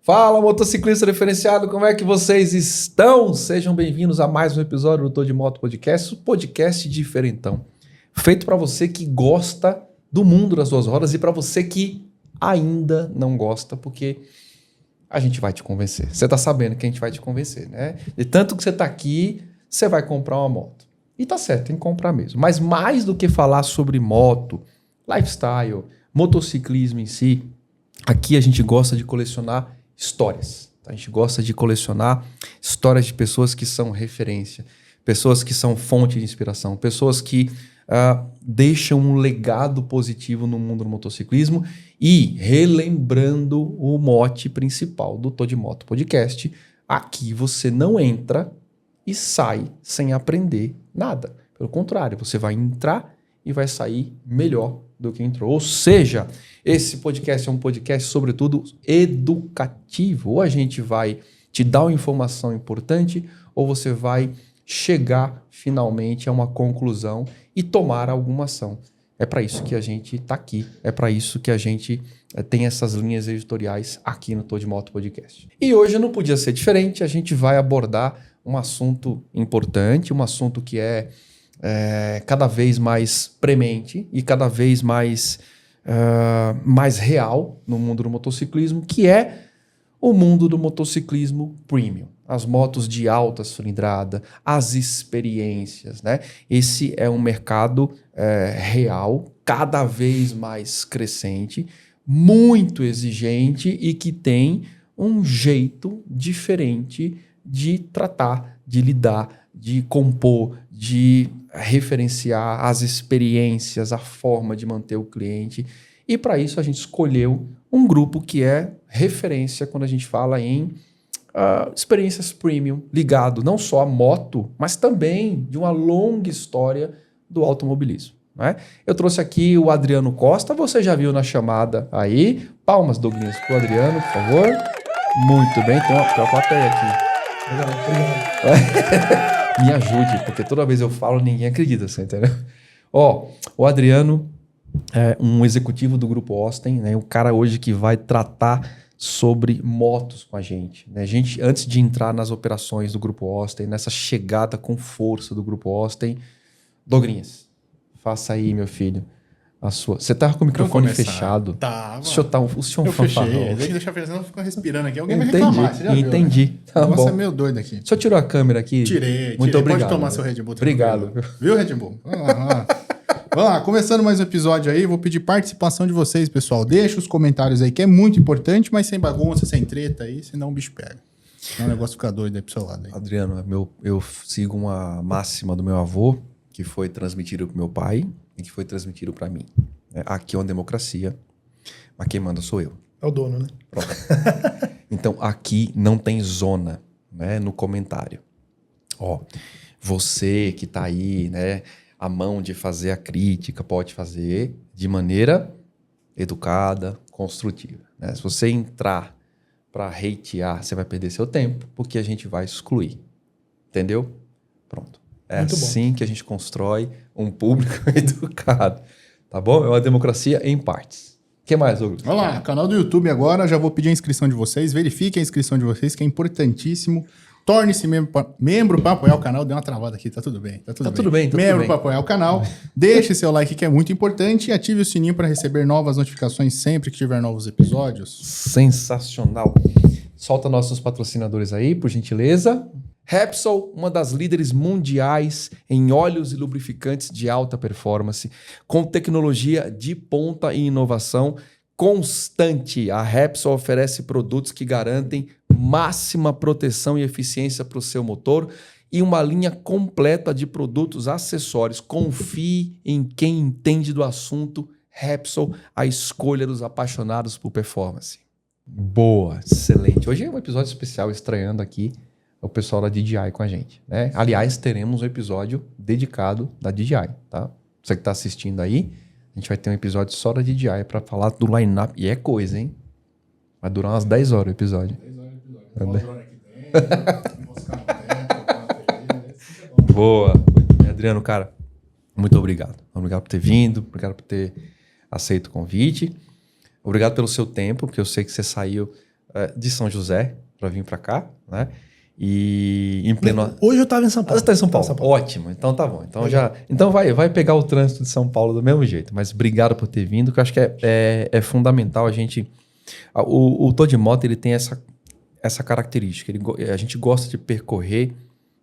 Fala, motociclista referenciado, como é que vocês estão? Sejam bem-vindos a mais um episódio do Tô de Moto Podcast, um podcast diferentão, feito para você que gosta do mundo das duas rodas e para você que ainda não gosta, porque a gente vai te convencer. Você tá sabendo que a gente vai te convencer, né? De tanto que você tá aqui, você vai comprar uma moto. E tá certo, tem que comprar mesmo. Mas mais do que falar sobre moto, lifestyle, motociclismo em si, aqui a gente gosta de colecionar histórias. A gente gosta de colecionar histórias de pessoas que são referência, pessoas que são fonte de inspiração, pessoas que deixam um legado positivo no mundo do motociclismo e relembrando o mote principal do Tô de Moto Podcast, aqui você não entra e sai sem aprender nada. Pelo contrário, você vai entrar e vai sair melhor do que entrou. Ou seja, esse podcast é um podcast, sobretudo, educativo. Ou a gente vai te dar uma informação importante, ou você vai chegar finalmente a uma conclusão e tomar alguma ação. É para isso que a gente está aqui. É para isso que a gente tem essas linhas editoriais aqui no Tô de Moto Podcast. E hoje não podia ser diferente. A gente vai abordar um assunto importante, um assunto que é cada vez mais premente e cada vez mais real no mundo do motociclismo, que é o mundo do motociclismo premium. As motos de alta cilindrada, as experiências, né? Esse é um mercado real, cada vez mais crescente, muito exigente e que tem um jeito diferente de tratar, de lidar, de compor, de referenciar as experiências, a forma de manter o cliente. E para isso a gente escolheu um grupo que é referência quando a gente fala em experiências premium, ligado não só à moto, mas também de uma longa história do automobilismo, né? Eu trouxe aqui o Adriano Costa, você já viu na chamada aí. Palmas, Douglas, para o Adriano, por favor. Muito bem, tem uma plateia aqui. Obrigado. Me ajude, porque toda vez eu falo, ninguém acredita, você entendeu? O Adriano é um executivo do Grupo Osten, né? O cara hoje que vai tratar sobre motos com a gente, né? A gente, antes de entrar nas operações do Grupo Osten, nessa chegada com força do Grupo Osten, Dogrinhas, faça aí, meu filho, a sua. Você tá com o microfone fechado. Tá, o senhor é um fanfarrão. Tem que deixar fechado, senão fica respirando aqui. Alguém vai reclamar, você já viu, entendi. Né? Tá o negócio bom. é meio doido aqui. O senhor tirou a câmera aqui? Tirei. Muito obrigado. Pode tomar seu Red Bull. Obrigado. Viu, Red Bull? Vamos lá. Vamos lá, começando mais um episódio aí, vou pedir participação de vocês, pessoal. Deixa os comentários aí, que é muito importante, mas sem bagunça, sem treta aí, senão o bicho pega. Senão o negócio fica doido aí pro seu lado. Aí. Adriano, eu sigo uma máxima do meu avô, que foi transmitido pro meu pai e que foi transmitido para mim. Aqui é uma democracia, mas quem manda sou eu. É o dono, né? Pronto. Então, aqui não tem zona, né, no comentário. Você que tá aí, né, a mão de fazer a crítica, pode fazer de maneira educada, construtiva, né? Se você entrar para hatear, você vai perder seu tempo, porque a gente vai excluir. Entendeu? Pronto. É muito assim bom. Que a gente constrói um público educado. Tá bom? É uma democracia em partes. O que mais, Douglas? Vamos lá, canal do YouTube agora, já vou pedir a inscrição de vocês, verifiquem a inscrição de vocês, que é importantíssimo. Torne-se membro para apoiar o canal. Deu uma travada aqui, tá tudo bem. Tá tudo bem. Membro para apoiar o canal. Deixe seu like, que é muito importante, e ative o sininho para receber novas notificações sempre que tiver novos episódios. Sensacional. Solta nossos patrocinadores aí, por gentileza. Repsol, uma das líderes mundiais em óleos e lubrificantes de alta performance, com tecnologia de ponta e inovação, constante. A Repsol oferece produtos que garantem máxima proteção e eficiência para o seu motor e uma linha completa de produtos acessórios. Confie em quem entende do assunto. Repsol, a escolha dos apaixonados por performance. Boa, excelente. Hoje é um episódio especial, estreando aqui o pessoal da DJI com a gente, né? Aliás, teremos um episódio dedicado da DJI, tá? Você que está assistindo aí, a gente vai ter um episódio só da DJI para falar do line-up. E é coisa, hein? Vai durar umas 10 horas o episódio. 10 horas o episódio. Boa. Adriano, cara, muito obrigado. Obrigado por ter vindo, obrigado por ter aceito o convite. Obrigado pelo seu tempo, porque eu sei que você saiu de São José para vir para cá, né? E em pleno... Hoje eu estava em São Paulo. Você está em São Paulo? Ótimo, então tá bom. Então vai pegar o trânsito de São Paulo do mesmo jeito. Mas obrigado por ter vindo, que eu acho que é fundamental a gente... O Tô de Moto, ele tem essa característica. A gente gosta de percorrer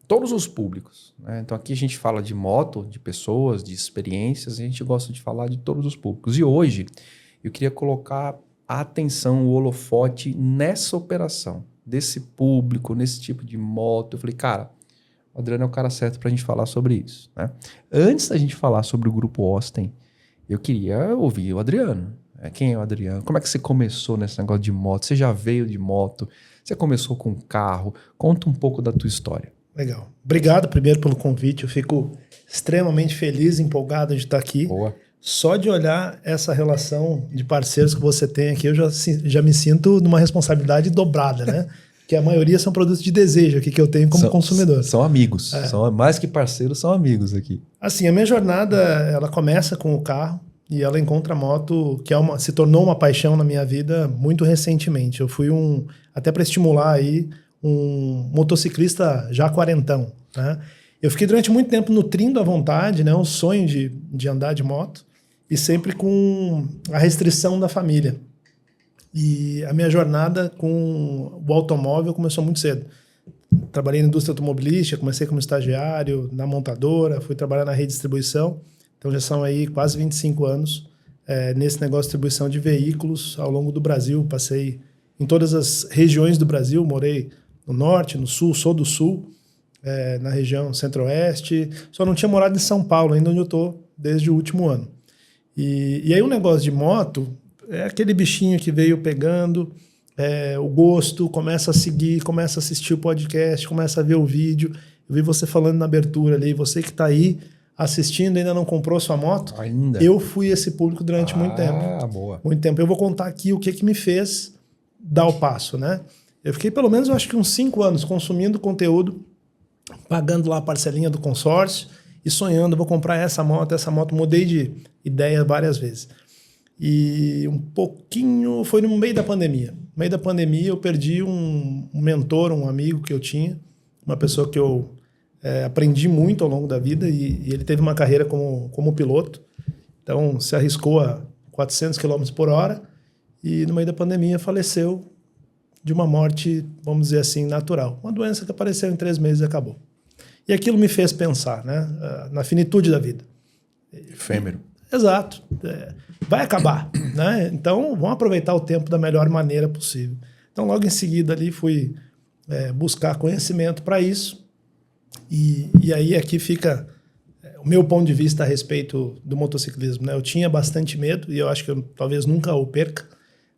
todos os públicos, né? Então aqui a gente fala de moto, de pessoas, de experiências, e a gente gosta de falar de todos os públicos. E hoje eu queria colocar a atenção, o holofote nessa operação, desse público, nesse tipo de moto. Eu falei, cara, o Adriano é o cara certo pra gente falar sobre isso, né? Antes da gente falar sobre o Grupo Osten, eu queria ouvir o Adriano. Quem é o Adriano? Como é que você começou nesse negócio de moto? Você já veio de moto? Você começou com carro? Conta um pouco da tua história. Legal. Obrigado primeiro pelo convite. Eu fico extremamente feliz e empolgado de estar aqui. Boa. Só de olhar essa relação de parceiros que você tem aqui, eu já me sinto numa responsabilidade dobrada, né? Que a maioria são produtos de desejo aqui que eu tenho como consumidor. São amigos. São mais que parceiros, são amigos aqui. Assim, a minha jornada, ela começa com o carro e ela encontra a moto, que se tornou uma paixão na minha vida muito recentemente. Eu fui até para estimular aí, um motociclista já quarentão, né? Eu fiquei durante muito tempo nutrindo a vontade, né? O sonho de andar de moto, e sempre com a restrição da família. E a minha jornada com o automóvel começou muito cedo. Trabalhei na indústria automobilística, comecei como estagiário na montadora, fui trabalhar na rede de distribuição. Então já são aí quase 25 anos nesse negócio de distribuição de veículos ao longo do Brasil. Passei em todas as regiões do Brasil, morei no norte, no sul, sou do sul, na região centro-oeste. Só não tinha morado em São Paulo, ainda onde eu estou desde o último ano. E aí o negócio de moto é aquele bichinho que veio pegando o gosto, começa a seguir, começa a assistir o podcast, começa a ver o vídeo. Eu vi você falando na abertura ali, você que está aí assistindo, ainda não comprou sua moto. Ainda? Eu fui esse público durante muito tempo. Boa. Muito tempo. Eu vou contar aqui o que me fez dar o passo, né? Eu fiquei pelo menos, eu acho que uns 5 anos consumindo conteúdo, pagando lá a parcelinha do consórcio e sonhando, vou comprar essa moto. Mudei de ideia várias vezes. E um pouquinho, foi no meio da pandemia. No meio da pandemia eu perdi um mentor, um amigo que eu tinha, uma pessoa que eu aprendi muito ao longo da vida, e ele teve uma carreira como piloto. Então se arriscou a 400 km por hora e no meio da pandemia faleceu de uma morte, vamos dizer assim, natural. Uma doença que apareceu em 3 meses e acabou. E aquilo me fez pensar, né, na finitude da vida. Efêmero. Exato. Vai acabar, né? Então, vamos aproveitar o tempo da melhor maneira possível. Então, logo em seguida ali fui buscar conhecimento para isso. E aí aqui fica o meu ponto de vista a respeito do motociclismo, né? Eu tinha bastante medo e eu acho que eu talvez nunca o perca.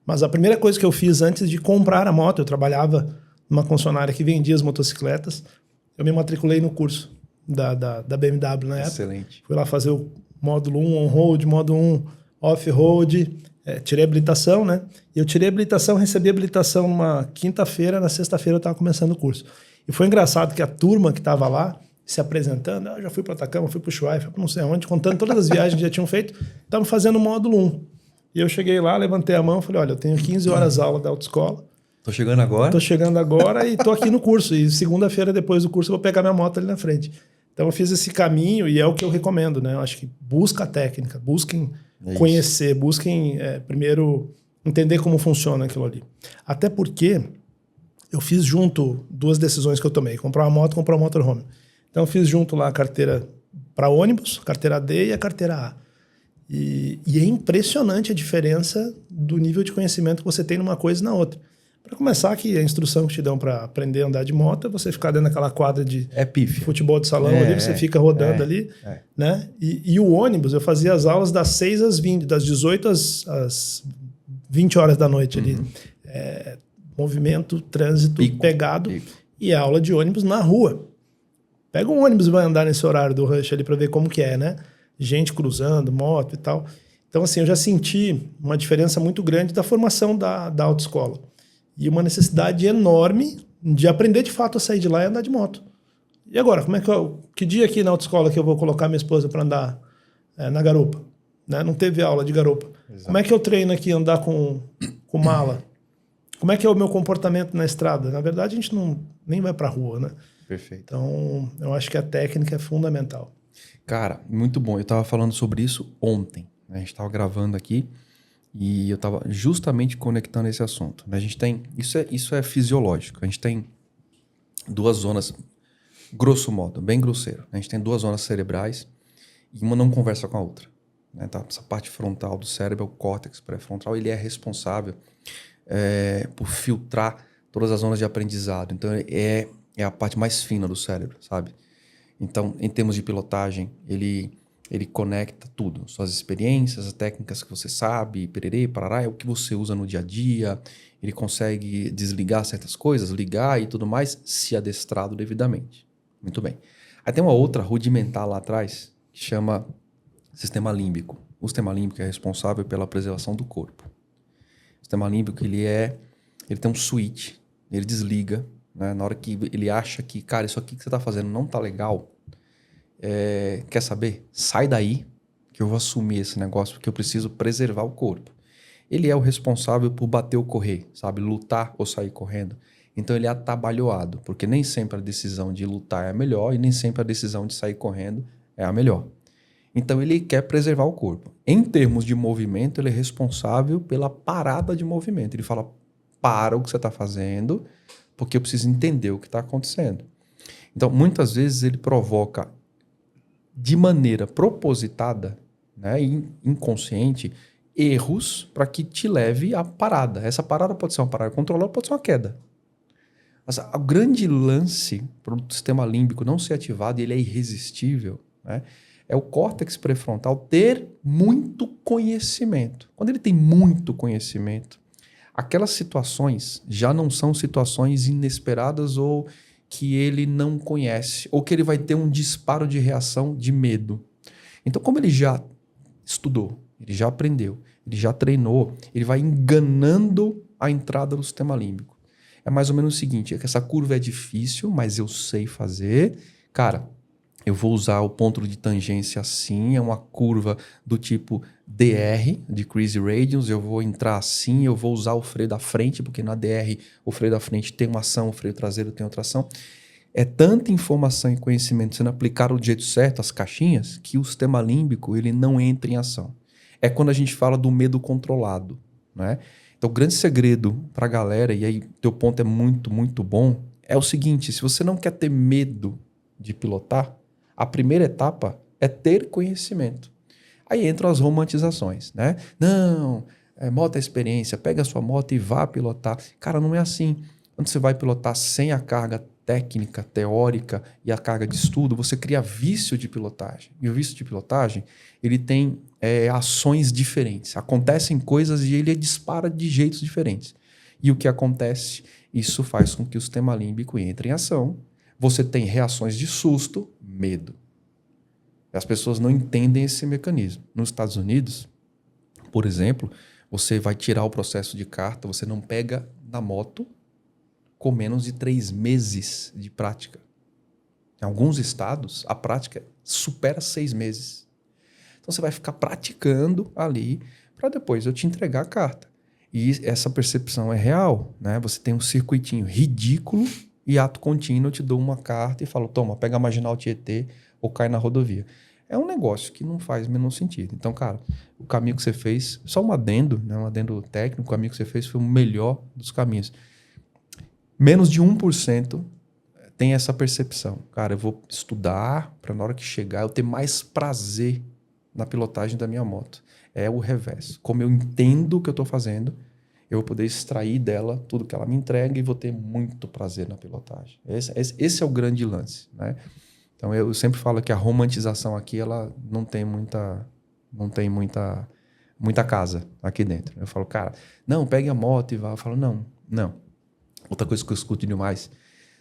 Mas a primeira coisa que eu fiz antes de comprar a moto, eu trabalhava numa concessionária que vendia as motocicletas, eu me matriculei no curso da BMW na época. Excelente. Fui lá fazer o módulo 1 on-road, módulo 1 off-road, tirei habilitação, né? E eu tirei habilitação, recebi habilitação numa quinta-feira, na sexta-feira eu estava começando o curso. E foi engraçado que a turma que estava lá, se apresentando, eu já fui para Atacama, fui para o Ushuaia, fui para não sei onde, contando todas as viagens que já tinham feito, estavam fazendo o módulo 1. E eu cheguei lá, levantei a mão e falei, olha, eu tenho 15 horas aula da autoescola. Tô chegando agora? Tô chegando agora e tô aqui no curso. E segunda-feira, depois do curso, eu vou pegar minha moto ali na frente. Então eu fiz esse caminho e é o que eu recomendo, né? Eu acho que busca a técnica, busquem conhecer, busquem primeiro entender como funciona aquilo ali. Até porque eu fiz junto 2 decisões que eu tomei. Comprar uma moto, comprar um motorhome. Então eu fiz junto lá a carteira para ônibus, a carteira D e a carteira A. E é impressionante a diferença do nível de conhecimento que você tem numa coisa e na outra. Para começar, que a instrução que te dão para aprender a andar de moto é você ficar dentro daquela quadra de futebol de salão ali, você fica rodando ali. Né? E o ônibus, eu fazia as aulas das 6 às 20, das 18 às 20 horas da noite ali. Movimento, trânsito pegado e aula de ônibus na rua. Pega um ônibus e vai andar nesse horário do rush ali para ver como que é, né? Gente cruzando, moto e tal. Então, assim, eu já senti uma diferença muito grande da formação da autoescola. E uma necessidade enorme de aprender de fato a sair de lá e andar de moto. E agora, como é que dia aqui na autoescola que eu vou colocar minha esposa para andar na garupa? Né? Não teve aula de garupa. Exato. Como é que eu treino aqui andar com mala? Como é que é o meu comportamento na estrada? Na verdade, a gente nem vai para a rua, né? Perfeito. Então, eu acho que a técnica é fundamental. Cara, muito bom. Eu estava falando sobre isso ontem. Né? A gente estava gravando aqui e eu estava justamente conectando esse assunto. A gente tem... Isso é fisiológico. A gente tem 2 zonas, grosso modo, bem grosseiro. A gente tem 2 zonas cerebrais e uma não conversa com a outra. Né? Tá? Essa parte frontal do cérebro, o córtex pré-frontal, ele é responsável por filtrar todas as zonas de aprendizado. Então, é a parte mais fina do cérebro, sabe? Então, em termos de pilotagem, ele conecta tudo. Suas experiências, as técnicas que você sabe, pererê, parará, é o que você usa no dia a dia. Ele consegue desligar certas coisas, ligar e tudo mais, se adestrado devidamente. Muito bem. Aí tem uma outra rudimentar lá atrás, que chama sistema límbico. O sistema límbico é responsável pela preservação do corpo. O sistema límbico, ele tem um switch, ele desliga, né? Na hora que ele acha que, cara, isso aqui que você está fazendo não tá legal, quer saber? Sai daí que eu vou assumir esse negócio porque eu preciso preservar o corpo. Ele é o responsável por bater ou correr, sabe? Lutar ou sair correndo. Então ele é atabalhoado, porque nem sempre a decisão de lutar é a melhor e nem sempre a decisão de sair correndo é a melhor. Então ele quer preservar o corpo. Em termos de movimento, ele é responsável pela parada de movimento. Ele fala, para o que você está fazendo, porque eu preciso entender o que está acontecendo. Então, muitas vezes ele provoca de maneira propositada, né, inconsciente, erros para que te leve à parada. Essa parada pode ser uma parada controlada, pode ser uma queda. Mas o grande lance para o sistema límbico não ser ativado, e ele é irresistível, né, é o córtex pré-frontal ter muito conhecimento. Quando ele tem muito conhecimento, aquelas situações já não são situações inesperadas ou que ele não conhece, ou que ele vai ter um disparo de reação de medo. Então, como ele já estudou, ele já aprendeu, ele já treinou, ele vai enganando a entrada do sistema límbico. É mais ou menos o seguinte, é que essa curva é difícil, mas eu sei fazer. Cara, eu vou usar o ponto de tangência assim, é uma curva do tipo DR, Decrease Radius, eu vou entrar assim, eu vou usar o freio da frente, porque na DR o freio da frente tem uma ação, o freio traseiro tem outra ação. É tanta informação e conhecimento sendo aplicado do jeito certo, as caixinhas, que o sistema límbico ele não entra em ação. É quando a gente fala do medo controlado, né? Então o grande segredo para a galera, e aí teu ponto é muito, muito bom, é o seguinte, se você não quer ter medo de pilotar, a primeira etapa é ter conhecimento. Aí entram as romantizações, né? Não, moto é experiência, pega a sua moto e vá pilotar. Cara, não é assim. Quando você vai pilotar sem a carga técnica, teórica e a carga de estudo, você cria vício de pilotagem. E o vício de pilotagem, ele tem ações diferentes. Acontecem coisas e ele dispara de jeitos diferentes. E o que acontece? Isso faz com que o sistema límbico entre em ação. Você tem reações de susto, medo. As pessoas não entendem esse mecanismo. Nos Estados Unidos, por exemplo, você vai tirar o processo de carta, você não pega na moto com menos de 3 meses de prática. Em alguns estados, a prática supera 6 meses. Então você vai ficar praticando ali para depois eu te entregar a carta. E essa percepção é real, né? Você tem um circuitinho ridículo e ato contínuo, eu te dou uma carta e falo, toma, pega a Marginal Tietê ou cai na rodovia. É um negócio que não faz o menor sentido. Então, cara, o caminho que você fez, só um adendo, né, um adendo técnico, o caminho que você fez foi o melhor dos caminhos. Menos de 1% tem essa percepção. Cara, eu vou estudar para na hora que chegar eu ter mais prazer na pilotagem da minha moto. É o reverso. Como eu entendo o que eu estou fazendo, eu vou poder extrair dela tudo que ela me entrega e vou ter muito prazer na pilotagem. Esse é o grande lance, né? Então, eu sempre falo que a romantização aqui, ela não tem muita casa aqui dentro. Eu falo, cara, não, pegue a moto e vá. Eu falo, não. Outra coisa que eu escuto demais,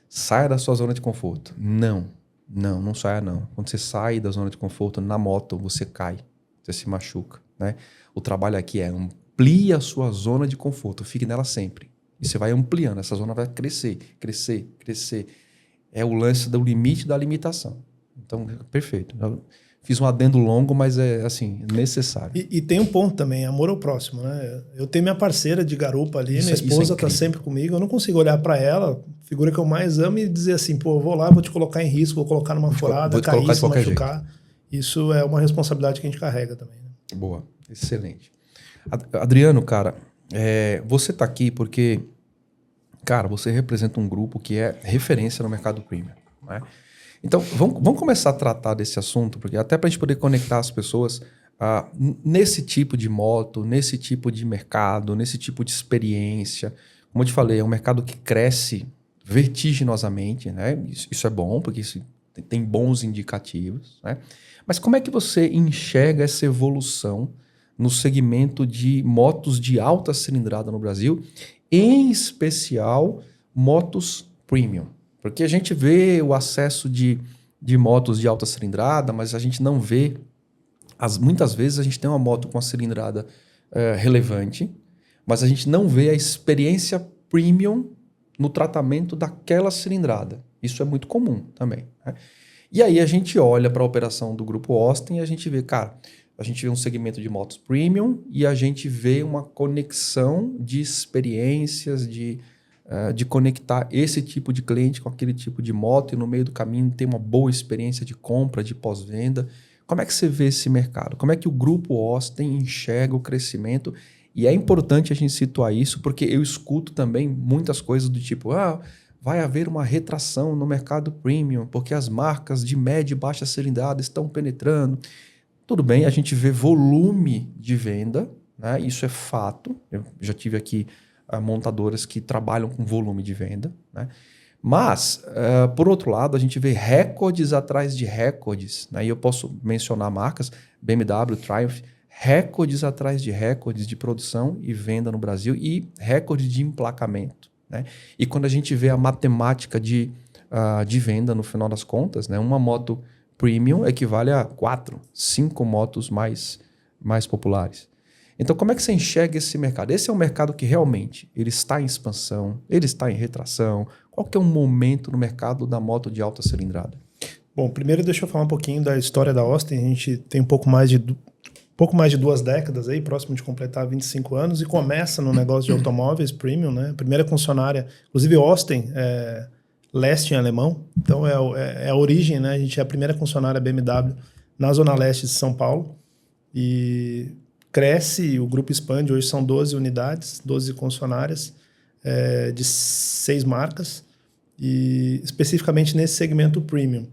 saia da sua zona de conforto. Não saia não. Quando você sai da zona de conforto na moto, você cai, você se machuca, né? O trabalho aqui é amplie a sua zona de conforto, fique nela sempre. E você vai ampliando, essa zona vai crescer. É o lance do limite da limitação. Então, perfeito. Eu fiz um adendo longo, mas é assim, necessário. E tem um ponto também, amor ao próximo, né? Eu tenho minha parceira de garupa ali, minha esposa tá sempre comigo, eu não consigo olhar para ela, figura que eu mais amo, e dizer assim, pô, eu vou lá, vou te colocar em risco, vou colocar numa furada, cair, se machucar. Jeito. Isso é uma responsabilidade que a gente carrega também. Né? Boa, excelente. Adriano, cara, você tá aqui porque, cara, você representa um grupo que é referência no mercado premium, né? Então, vamos começar a tratar desse assunto, porque até para a gente poder conectar as pessoas nesse tipo de moto, nesse tipo de mercado, nesse tipo de experiência. Como eu te falei, é um mercado que cresce vertiginosamente, né? Isso é bom, porque isso tem bons indicativos, né? Mas como é que você enxerga essa evolução no segmento de motos de alta cilindrada no Brasil, em especial motos premium? Porque a gente vê o acesso de motos de alta cilindrada, mas a gente não vê... Muitas vezes a gente tem uma moto com uma cilindrada relevante, mas a gente não vê a experiência premium no tratamento daquela cilindrada. Isso é muito comum também, né? E aí a gente olha para a operação do Grupo Austin e a gente vê, cara, a gente vê um segmento de motos premium e a gente vê uma conexão de experiências, de conectar esse tipo de cliente com aquele tipo de moto e no meio do caminho ter uma boa experiência de compra, de pós-venda. Como é que você vê esse mercado? Como é que o Grupo Austin enxerga o crescimento? E é importante a gente situar isso porque eu escuto também muitas coisas do tipo, vai haver uma retração no mercado premium porque as marcas de média e baixa cilindrada estão penetrando. Tudo bem, a gente vê volume de venda, né? Isso é fato. Eu já tive aqui montadoras que trabalham com volume de venda, né? Mas, por outro lado, a gente vê recordes atrás de recordes, né? E eu posso mencionar marcas, BMW, Triumph, recordes atrás de recordes de produção e venda no Brasil e recordes de emplacamento, né? E quando a gente vê a matemática de venda, no final das contas, né? Uma moto premium equivale a 4, 5 motos mais populares. Então, como é que você enxerga esse mercado? Esse é um mercado que realmente ele está em expansão, ele está em retração. Qual que é o momento no mercado da moto de alta cilindrada? Bom, primeiro deixa eu falar um pouquinho da história da Austin. A gente tem um pouco mais de 2 décadas aí, próximo de completar 25 anos, e começa no negócio de automóveis premium, né? Primeira concessionária, inclusive Austin, leste em alemão, então é a origem, né? A gente é a primeira concessionária BMW na zona leste de São Paulo, e cresce, o grupo expande, hoje são 12 unidades, 12 concessionárias de 6 marcas, e especificamente nesse segmento premium.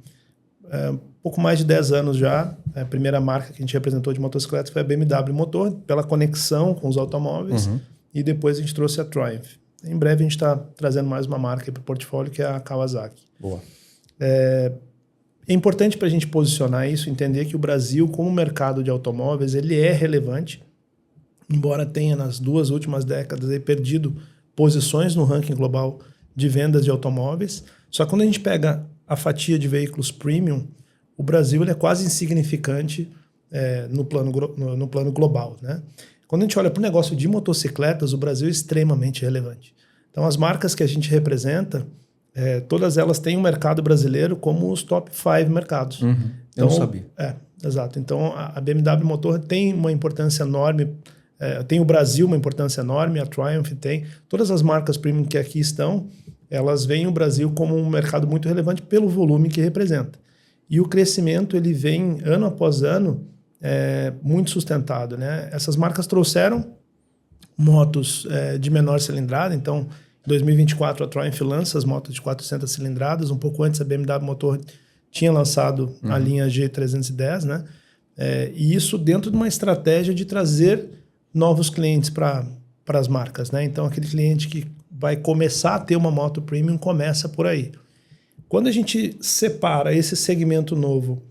Pouco mais de 10 anos já, a primeira marca que a gente representou de motocicletas foi a BMW Motor, pela conexão com os automóveis, e depois a gente trouxe a Triumph. Em breve a gente está trazendo mais uma marca para o portfólio, que é a Kawasaki. Boa. É importante para a gente posicionar isso, entender que o Brasil, como mercado de automóveis, ele é relevante, embora tenha nas 2 últimas décadas aí, perdido posições no ranking global de vendas de automóveis. Só que quando a gente pega a fatia de veículos premium, o Brasil ele é quase insignificante no plano global, né? Quando a gente olha para o negócio de motocicletas, o Brasil é extremamente relevante. Então, as marcas que a gente representa, todas elas têm um mercado brasileiro como os top 5 mercados. Então, eu não sabia. Exato. Então, a BMW Motor tem uma importância enorme, tem o Brasil uma importância enorme, a Triumph tem. Todas as marcas premium que aqui estão, elas veem o Brasil como um mercado muito relevante pelo volume que representa. E o crescimento, ele vem ano após ano, muito sustentado, né? Essas marcas trouxeram motos de menor cilindrada. Então, em 2024 a Triumph lança as motos de 400 cilindradas. Um pouco antes a BMW Motor tinha lançado a linha G310, né? E isso dentro de uma estratégia de trazer novos clientes para as marcas, né? Então, aquele cliente que vai começar a ter uma moto premium começa por aí. Quando a gente separa esse segmento novo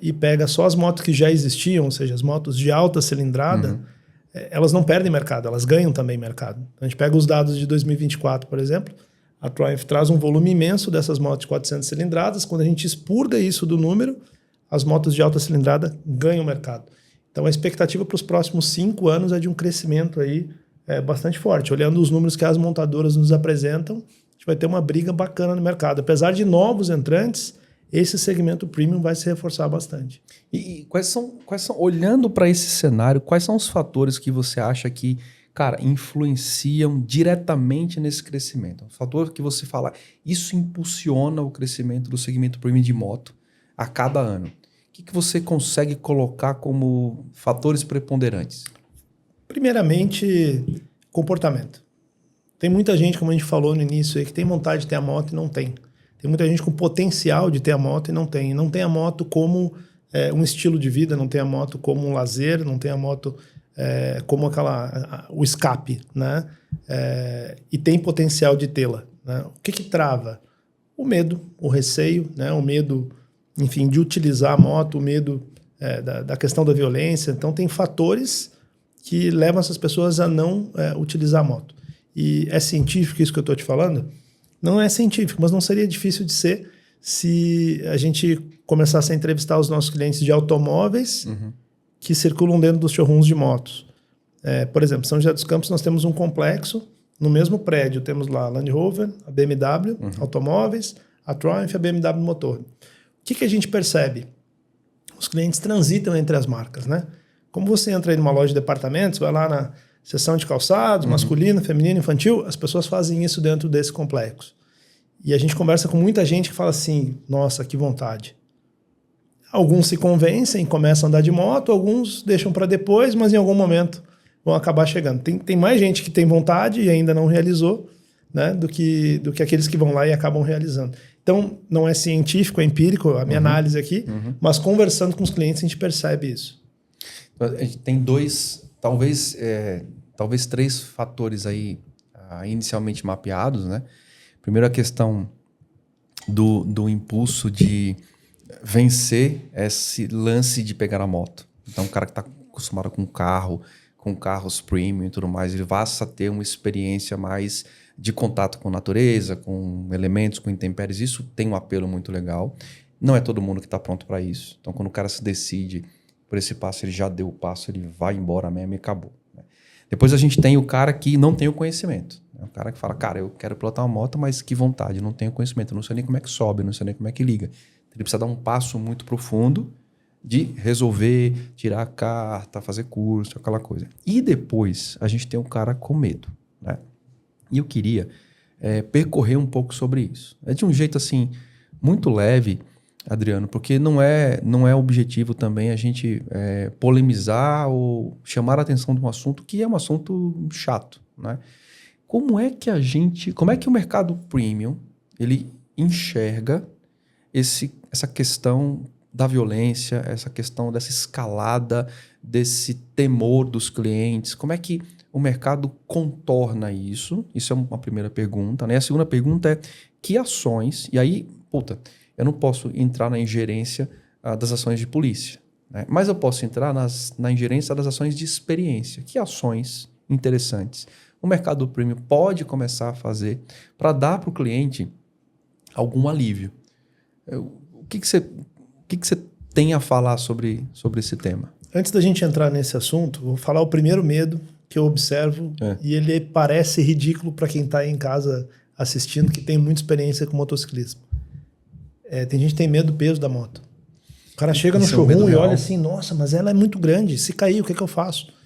e pega só as motos que já existiam, ou seja, as motos de alta cilindrada, elas não perdem mercado, elas ganham também mercado. Então, a gente pega os dados de 2024, por exemplo, a Triumph traz um volume imenso dessas motos de 400 cilindradas. Quando a gente expurga isso do número, as motos de alta cilindrada ganham mercado. Então, a expectativa para os próximos 5 anos é de um crescimento aí bastante forte. Olhando os números que as montadoras nos apresentam, a gente vai ter uma briga bacana no mercado. Apesar de novos entrantes, esse segmento premium vai se reforçar bastante. E quais são, olhando para esse cenário, quais são os fatores que você acha que, cara, influenciam diretamente nesse crescimento? O fator que você fala, isso impulsiona o crescimento do segmento premium de moto a cada ano. O que você consegue colocar como fatores preponderantes? Primeiramente, comportamento. Tem muita gente, como a gente falou no início, aí, que tem vontade de ter a moto e não tem. Tem muita gente com potencial de ter a moto e não tem. Não tem a moto como um estilo de vida, não tem a moto como um lazer, não tem a moto como o escape, né? E tem potencial de tê-la, né? O que trava? O medo, o receio, né? O medo, enfim, de utilizar a moto, o medo da questão da violência. Então, tem fatores que levam essas pessoas a não utilizar a moto. E é científico isso que eu estou te falando? Não é científico, mas não seria difícil de ser se a gente começasse a entrevistar os nossos clientes de automóveis que circulam dentro dos showrooms de motos. Por exemplo, São José dos Campos, nós temos um complexo, no mesmo prédio temos lá a Land Rover, a BMW, automóveis, a Triumph e a BMW motor. O que a gente percebe? Os clientes transitam entre as marcas, né? Como você entra aí numa loja de departamentos, vai lá na seção de calçados, masculino, feminino, infantil, as pessoas fazem isso dentro desse complexo. E a gente conversa com muita gente que fala assim, nossa, que vontade. Alguns se convencem, começam a andar de moto, alguns deixam para depois, mas em algum momento vão acabar chegando. Tem mais gente que tem vontade e ainda não realizou, né, do que aqueles que vão lá e acabam realizando. Então, não é científico, é empírico, a minha análise aqui, mas conversando com os clientes a gente percebe isso. A gente tem talvez 3 fatores aí inicialmente mapeados, né? Primeiro, a questão do impulso de vencer esse lance de pegar a moto. Então, o cara que está acostumado com carros premium e tudo mais, ele passa a ter uma experiência mais de contato com a natureza, com elementos, com intempéries. Isso tem um apelo muito legal. Não é todo mundo que está pronto para isso. Então, quando o cara se decide por esse passo, ele já deu o passo, ele vai embora mesmo e acabou. Né? Depois a gente tem o cara que não tem o conhecimento. É o cara que fala, cara, eu quero pilotar uma moto, mas que vontade, não tenho conhecimento, não sei nem como é que sobe, não sei nem como é que liga. Ele precisa dar um passo muito profundo de resolver, tirar a carta, fazer curso, aquela coisa. E depois a gente tem o cara com medo. Né? E eu queria percorrer um pouco sobre isso. É de um jeito assim, muito leve, Adriano, porque não é objetivo também a gente polemizar ou chamar a atenção de um assunto que é um assunto chato, né? Como é que o mercado premium ele enxerga essa questão da violência, essa questão dessa escalada, desse temor dos clientes? Como é que o mercado contorna isso? Isso é uma primeira pergunta, né? A segunda pergunta é que ações, e aí, eu não posso entrar na ingerência das ações de polícia, né? Mas eu posso entrar na ingerência das ações de experiência. Que ações interessantes o mercado premium pode começar a fazer para dar para o cliente algum alívio? O que você tem a falar sobre esse tema? Antes da gente entrar nesse assunto, vou falar o primeiro medo que eu observo e ele parece ridículo para quem está aí em casa assistindo, que tem muita experiência com motociclismo. Tem gente que tem medo do peso da moto. O cara chega no showroom e olha assim, nossa, mas ela é muito grande, se cair, o que eu faço?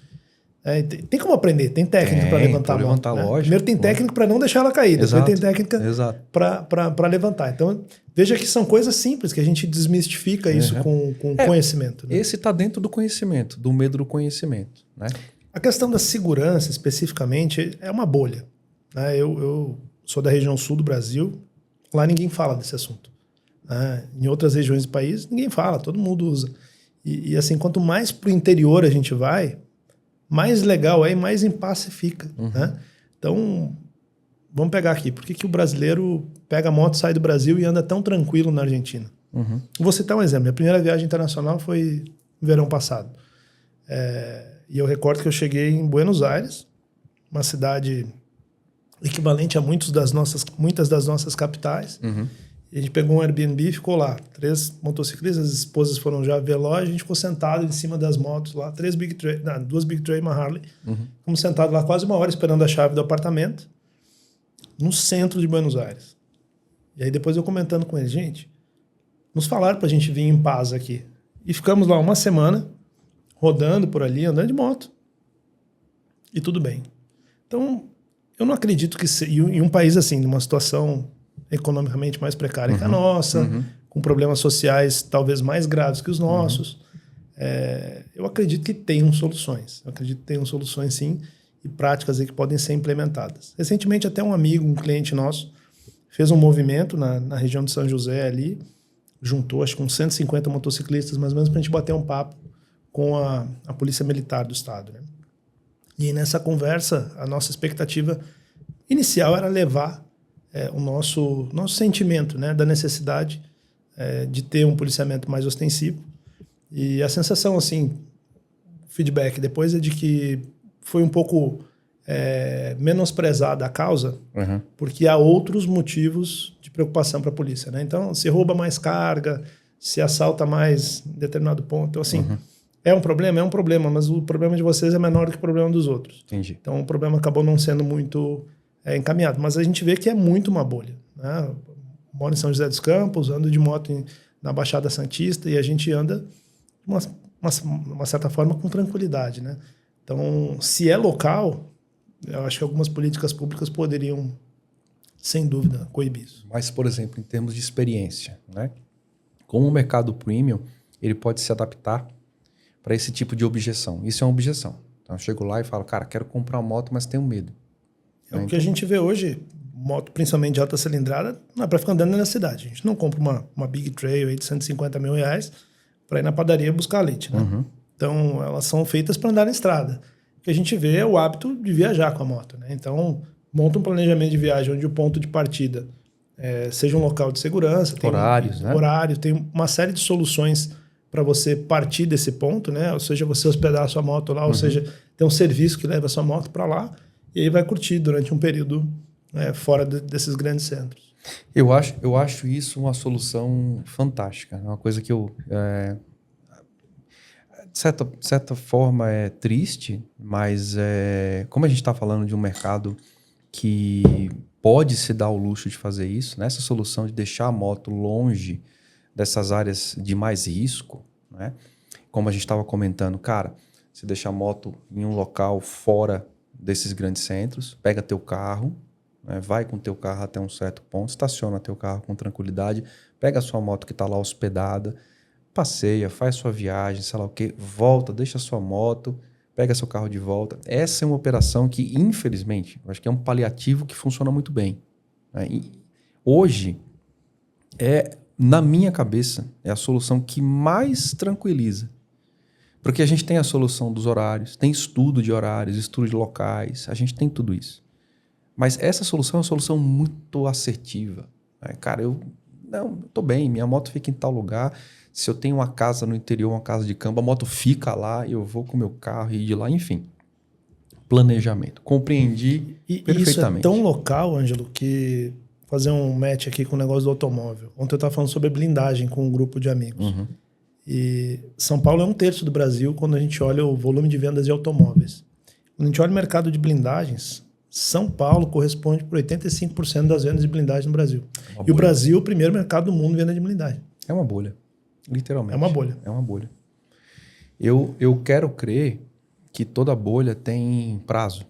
Tem como aprender, tem técnica para levantar a moto. Lógico, primeiro tem técnica para não deixar ela cair, depois tem técnica para levantar. Então, veja que são coisas simples, que a gente desmistifica isso com conhecimento. Né? Esse está dentro do conhecimento, do medo do conhecimento. Né? A questão da segurança, especificamente, é uma bolha. Né? Eu sou da região sul do Brasil, lá ninguém fala desse assunto. Em outras regiões do país, ninguém fala, todo mundo usa. E assim, quanto mais pro interior a gente vai, mais legal é e mais em paz você fica, né? Então, vamos pegar aqui. Por que o brasileiro pega a moto, sai do Brasil e anda tão tranquilo na Argentina? Vou citar um exemplo. Minha primeira viagem internacional foi no verão passado. E eu recordo que eu cheguei em Buenos Aires, uma cidade equivalente a muitas das nossas capitais. E a gente pegou um Airbnb e ficou lá. 3 motociclistas, as esposas foram já ver loja, a gente ficou sentado em cima das motos lá, 2 Big Trail e uma Harley. Ficamos sentados lá quase 1 hora esperando a chave do apartamento, no centro de Buenos Aires. E aí depois eu comentando com eles, gente, nos falaram pra gente vir em paz aqui. E ficamos lá 1 semana, rodando por ali, andando de moto. E tudo bem. Então, eu não acredito que... em um país assim, numa situação economicamente mais precária que a nossa, com problemas sociais talvez mais graves que os nossos, eu acredito que tenham soluções. Eu acredito que tenham soluções, sim, e práticas aí que podem ser implementadas. Recentemente, até um amigo, um cliente nosso, fez um movimento na região de São José ali, juntou acho que uns 150 motociclistas, mais ou menos, para a gente bater um papo com a Polícia Militar do Estado, né? E nessa conversa, a nossa expectativa inicial era levar o nosso sentimento, né, da necessidade de ter um policiamento mais ostensivo. E a sensação, assim, feedback depois é de que foi um pouco menosprezada a causa, porque há outros motivos de preocupação para a polícia, né? Então, se rouba mais carga, se assalta mais em determinado ponto. Então, assim, é um problema, mas o problema de vocês é menor do que o problema dos outros. Entendi. Então, o problema acabou não sendo muito encaminhado. Mas a gente vê que é muito uma bolha, né? Moro em São José dos Campos, ando de moto na Baixada Santista e a gente anda, de uma certa forma, com tranquilidade, né? Então, se é local, eu acho que algumas políticas públicas poderiam, sem dúvida, coibir isso. Mas, por exemplo, em termos de experiência, né? Como o mercado premium, ele pode se adaptar para esse tipo de objeção. Isso é uma objeção. Então, eu chego lá e falo, cara, quero comprar uma moto, mas tenho medo. O que a gente vê hoje, moto principalmente de alta cilindrada, não é para ficar andando na cidade. A gente não compra uma Big Trail aí de 150 mil reais para ir na padaria buscar leite, né? Então, elas são feitas para andar na estrada. O que a gente vê é o hábito de viajar com a moto, né? Então, monta um planejamento de viagem onde o ponto de partida seja um local de segurança. Tem horários, né? Horário, tem uma série de soluções para você partir desse ponto, né? Ou seja, você hospedar a sua moto lá, ou seja, tem um serviço que leva a sua moto para lá e aí vai curtir durante um período fora desses grandes centros. Eu acho isso uma solução fantástica. É uma coisa que eu... de certa forma é triste, mas como a gente está falando de um mercado que pode se dar o luxo de fazer isso, né? Essa solução de deixar a moto longe dessas áreas de mais risco, né? Como a gente estava comentando, cara, você deixa a moto em um local fora desses grandes centros, pega teu carro, né? Vai com teu carro até um certo ponto, estaciona teu carro com tranquilidade, pega a sua moto que está lá hospedada, passeia, faz sua viagem, sei lá o quê, volta, deixa a sua moto, pega seu carro de volta. Essa é uma operação que, infelizmente, eu acho que é um paliativo que funciona muito bem, né? E hoje, na minha cabeça, é a solução que mais tranquiliza. Porque a gente tem a solução dos horários, tem estudo de horários, estudo de locais, a gente tem tudo isso. Mas essa solução é uma solução muito assertiva, né? Cara, eu tô bem, minha moto fica em tal lugar. Se eu tenho uma casa no interior, uma casa de campo, a moto fica lá, eu vou com o meu carro e ir de lá, enfim. Planejamento. Compreendi perfeitamente. Isso é tão local, Ângelo, que fazer um match aqui com o negócio do automóvel. Ontem eu estava falando sobre blindagem com um grupo de amigos. E São Paulo é 1/3 do Brasil quando a gente olha o volume de vendas de automóveis. Quando a gente olha o mercado de blindagens, São Paulo corresponde por 85% das vendas de blindagem no Brasil. E o Brasil é o primeiro mercado do mundo em venda de blindagem. É uma bolha. Literalmente. É uma bolha. É uma bolha. Eu quero crer que toda bolha tem prazo,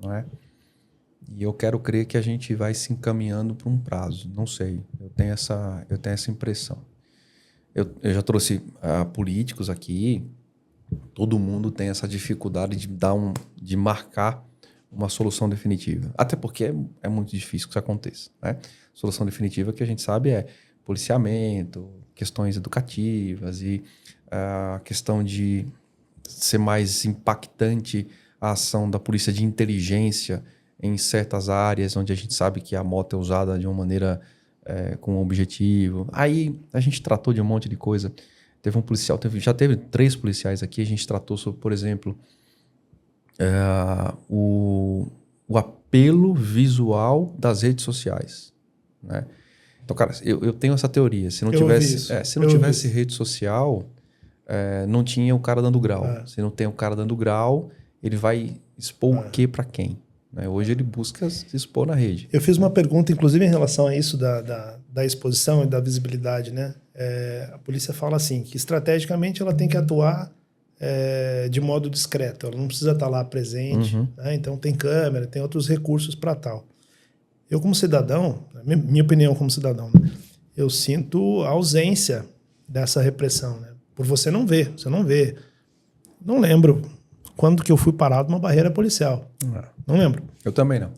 não é? E eu quero crer que a gente vai se encaminhando para um prazo. Não sei. Eu tenho essa impressão. Eu já trouxe políticos aqui. Todo mundo tem essa dificuldade de marcar uma solução definitiva. Até porque é muito difícil que isso aconteça, né? Solução definitiva que a gente sabe é policiamento, questões educativas e a questão de ser mais impactante a ação da polícia de inteligência em certas áreas onde a gente sabe que a moto é usada de uma maneira com um objetivo. Aí a gente tratou de um monte de coisa. Teve um policial, já teve 3 policiais aqui, a gente tratou sobre, por exemplo, o apelo visual das redes sociais, né? Então, cara, eu tenho essa teoria. Se não tivesse rede social, não tinha o cara dando grau. Se não tem o cara dando grau, ele vai expor o quê para quem? Né? Hoje ele busca se expor na rede. Eu fiz uma pergunta, inclusive, em relação a isso da exposição e da visibilidade, né? A polícia fala assim, que estrategicamente ela tem que atuar de modo discreto. Ela não precisa estar lá presente. Né? Então tem câmera, tem outros recursos para tal. Eu, como cidadão, minha opinião como cidadão, né? Eu sinto a ausência dessa repressão. Né? Por você não ver. Não lembro quando que eu fui parado numa barreira policial. Não lembro. Eu também não.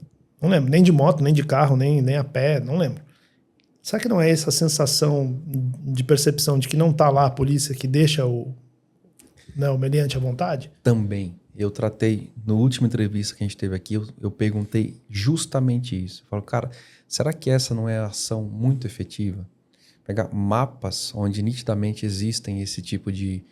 Não lembro. Nem de moto, nem de carro, nem a pé. Não lembro. Será que não é essa sensação de percepção de que não está lá a polícia que deixa o meliante à vontade? Também. Eu tratei, na última entrevista que a gente teve aqui, eu perguntei justamente isso. Eu falo, cara, será que essa não é a ação muito efetiva? Pegar mapas onde nitidamente existem esse tipo de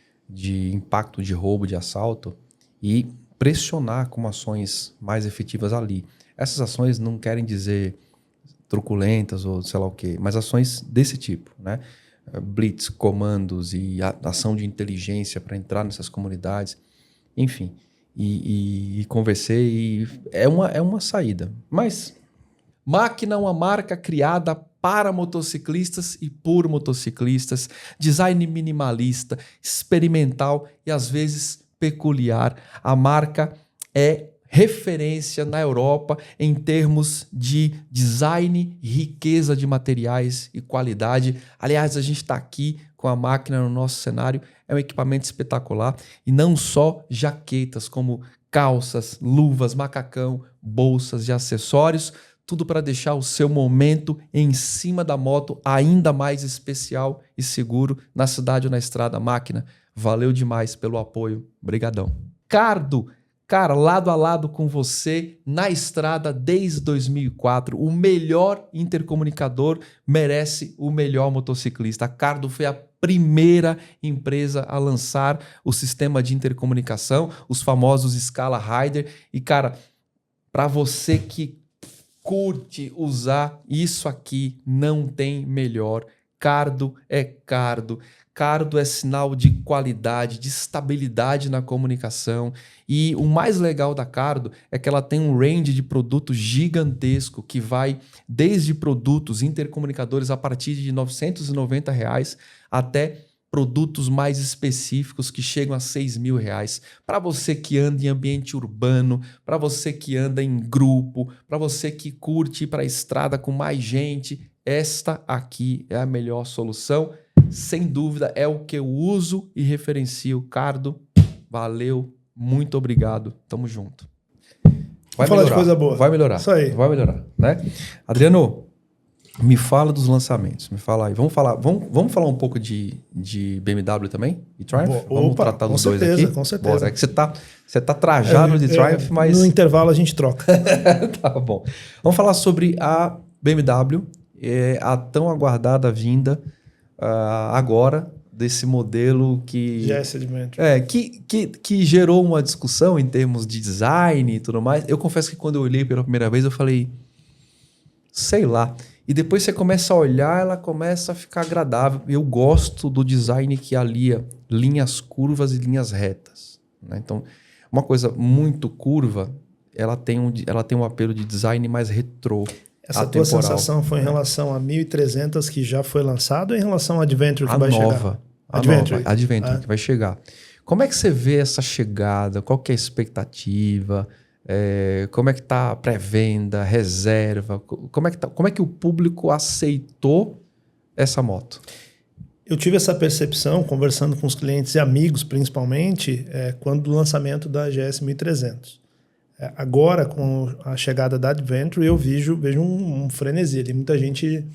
impacto de roubo, de assalto, e pressionar com ações mais efetivas ali. Essas ações não querem dizer truculentas ou sei lá o quê, mas ações desse tipo, né? Blitz, comandos e ação de inteligência para entrar nessas comunidades, enfim, e conversei, e é uma saída. Mas Máquina é uma marca criada para motociclistas e por motociclistas, design minimalista, experimental e às vezes peculiar. A marca é referência na Europa em termos de design, riqueza de materiais e qualidade. Aliás, a gente está aqui com a Máquina no nosso cenário, é um equipamento espetacular, e não só jaquetas, como calças, luvas, macacão, bolsas e acessórios, tudo para deixar o seu momento em cima da moto ainda mais especial e seguro na cidade ou na estrada. Máquina, valeu demais pelo apoio. Brigadão. Cardo, cara, lado a lado com você na estrada desde 2004. O melhor intercomunicador merece o melhor motociclista. A Cardo foi a primeira empresa a lançar o sistema de intercomunicação, os famosos Scala Rider. E, cara, para você que curte usar isso aqui, não tem melhor. Cardo é Cardo. Cardo é sinal de qualidade, de estabilidade na comunicação. E o mais legal da Cardo é que ela tem um range de produtos gigantesco que vai desde produtos intercomunicadores a partir de R$ 990 até produtos mais específicos que chegam a R$ 6.000. Para você que anda em ambiente urbano, para você que anda em grupo, para você que curte ir para a estrada com mais gente, esta aqui é a melhor solução. Sem dúvida, é o que eu uso e referencio. Cardo, valeu, muito obrigado, tamo junto. Vai falar de coisa boa. Vai melhorar. Isso aí. Vai melhorar, né? Adriano, me fala dos lançamentos, me fala aí. Vamos falar um pouco de BMW também? E Triumph? Vamos tratar dos dois aqui? Com certeza. Bora, é que você tá trajado de Triumph, mas... No intervalo a gente troca. Tá bom. Vamos falar sobre a BMW, a tão aguardada vinda agora desse modelo que... GS Adventure. Que gerou uma discussão em termos de design e tudo mais. Eu confesso que quando eu olhei pela primeira vez, eu falei... Sei lá. E depois você começa a olhar, ela começa a ficar agradável. Eu gosto do design que alia linhas curvas e linhas retas, né? Então, uma coisa muito curva, ela tem um apelo de design mais retrô. Essa tua sensação foi em relação a 1300 que já foi lançado ou em relação ao Adventure que vai chegar? Adventure que vai chegar. Como é que você vê essa chegada? Qual que é a expectativa? Como é que está a pré-venda, reserva? Como é que o público aceitou essa moto? Eu tive essa percepção, conversando com os clientes e amigos, principalmente, quando do lançamento da GS 1300. Agora, com a chegada da Adventure, eu vejo um frenesi ali. Muita gente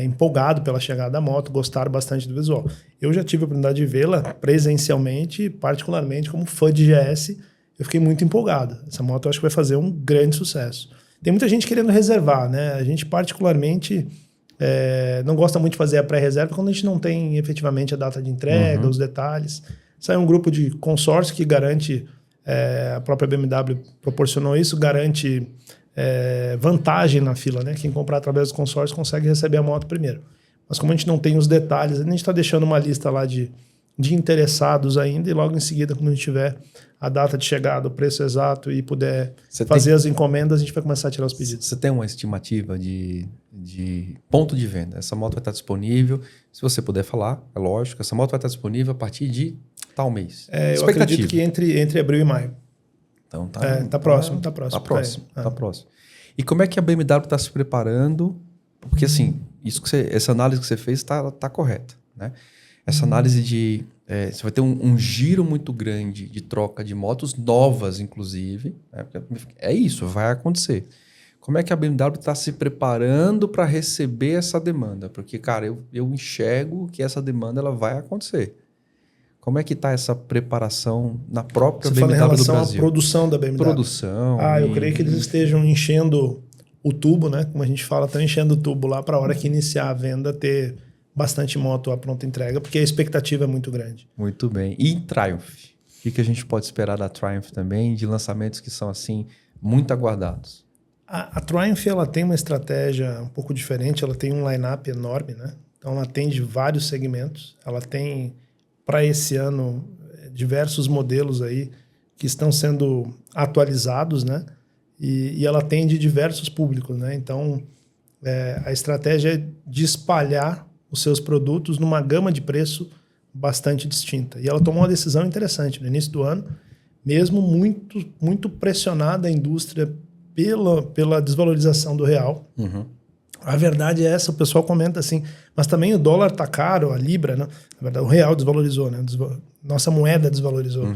empolgado pela chegada da moto, gostaram bastante do visual. Eu já tive a oportunidade de vê-la presencialmente, particularmente como fã de GS, eu fiquei muito empolgado. Essa moto eu acho que vai fazer um grande sucesso. Tem muita gente querendo reservar, né? A gente particularmente não gosta muito de fazer a pré-reserva quando a gente não tem efetivamente a data de entrega, os detalhes. Sai um grupo de consórcio que garante, a própria BMW proporcionou isso, garante vantagem na fila, né? Quem comprar através do consórcio consegue receber a moto primeiro. Mas como a gente não tem os detalhes, a gente está deixando uma lista lá de interessados ainda, e logo em seguida, quando a gente tiver a data de chegada, o preço exato e puder fazer as encomendas, a gente vai começar a tirar os pedidos. Você tem uma estimativa de ponto de venda? Essa moto vai estar disponível, se você puder falar, é lógico, essa moto vai estar disponível a partir de tal mês. Eu acredito que entre abril e maio. Então tá próximo. Tá próximo. E como é que a BMW está se preparando? Porque assim, essa análise que você fez está correta, né? Essa análise de... você vai ter um giro muito grande de troca de motos novas, inclusive. Né? É isso, vai acontecer. Como é que a BMW está se preparando para receber essa demanda? Porque, cara, eu enxergo que essa demanda ela vai acontecer. Como é que está essa preparação na própria BMW do Brasil? Você fala em relação à produção da BMW? Produção. Eu creio que eles estejam enchendo o tubo, né? Como a gente fala, estão enchendo o tubo lá para a hora que iniciar a venda ter bastante moto à pronta entrega, porque a expectativa é muito grande. Muito bem. E Triumph? O que a gente pode esperar da Triumph também, de lançamentos que são assim muito aguardados? A Triumph ela tem uma estratégia um pouco diferente, ela tem um line-up enorme, né? Então ela atende vários segmentos, ela tem para esse ano diversos modelos aí que estão sendo atualizados, né? E ela atende diversos públicos, né? Então a estratégia é de espalhar os seus produtos numa gama de preço bastante distinta. E ela tomou uma decisão interessante no início do ano, mesmo muito, muito pressionada a indústria pela desvalorização do real. A verdade é essa, o pessoal comenta assim, mas também o dólar tá caro, a libra, né? Na verdade, o real desvalorizou, né? Nossa moeda desvalorizou.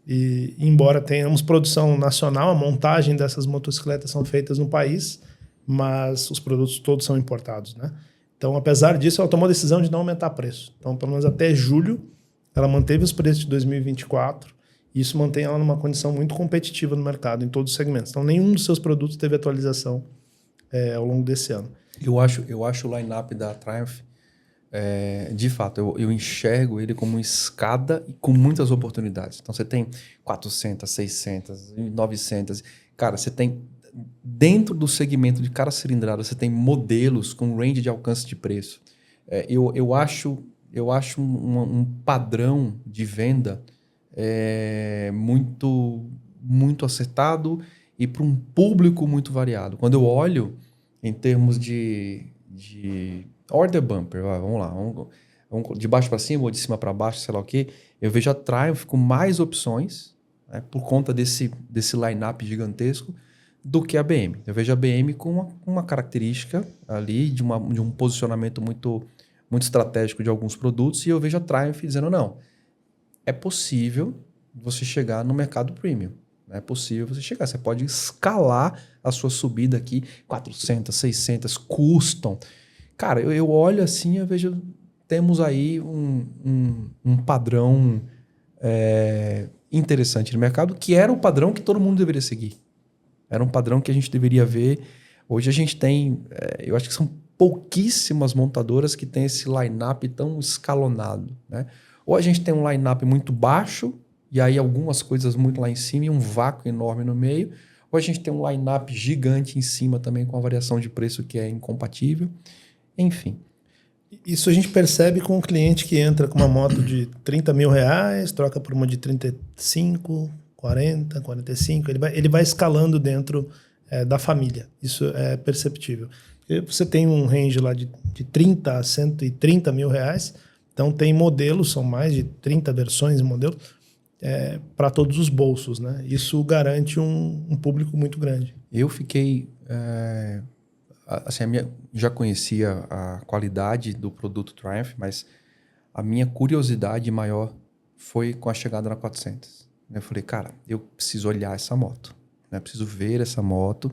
E embora tenhamos produção nacional, a montagem dessas motocicletas são feitas no país, mas os produtos todos são importados, né? Então, apesar disso, ela tomou a decisão de não aumentar preço. Então, pelo menos até julho, ela manteve os preços de 2024 e isso mantém ela numa condição muito competitiva no mercado, em todos os segmentos. Então, nenhum dos seus produtos teve atualização ao longo desse ano. Eu acho o line-up da Triumph, de fato, eu enxergo ele como uma escada e com muitas oportunidades. Então, você tem 400, 600, 900. Cara, você tem... Dentro do segmento de cada cilindrada, você tem modelos com range de alcance de preço. Eu acho um padrão de venda muito, muito acertado e para um público muito variado. Quando eu olho em termos de order bumper, vamos lá, de baixo para cima ou de cima para baixo, sei lá o quê, eu vejo a Triumph com mais opções, né, por conta desse line-up gigantesco, do que a BM. Eu vejo a BM com uma característica ali de um posicionamento muito, muito estratégico de alguns produtos, e eu vejo a Triumph dizendo, não, é possível você chegar no mercado premium. É possível você chegar. Você pode escalar a sua subida aqui, 400, 600, custom. Cara, eu olho assim, eu vejo, temos aí um padrão interessante no mercado, que era o padrão que todo mundo deveria seguir. Era um padrão que a gente deveria ver. Hoje a gente tem, eu acho que são pouquíssimas montadoras que têm esse line-up tão escalonado, né? Ou a gente tem um line-up muito baixo, e aí algumas coisas muito lá em cima e um vácuo enorme no meio, ou a gente tem um line-up gigante em cima também com a variação de preço que é incompatível. Enfim. Isso a gente percebe com o cliente que entra com uma moto de 30 mil reais, troca por uma de 35, 40, 45, ele vai escalando dentro da família. Isso é perceptível. Você tem um range lá de 30 a 130 mil reais, então tem modelos, são mais de 30 versões de modelos, para todos os bolsos, né? Isso garante um público muito grande. Eu fiquei... assim, já conhecia a qualidade do produto Triumph, mas a minha curiosidade maior foi com a chegada na 400. Eu falei, cara, eu preciso olhar essa moto, né? Preciso ver essa moto,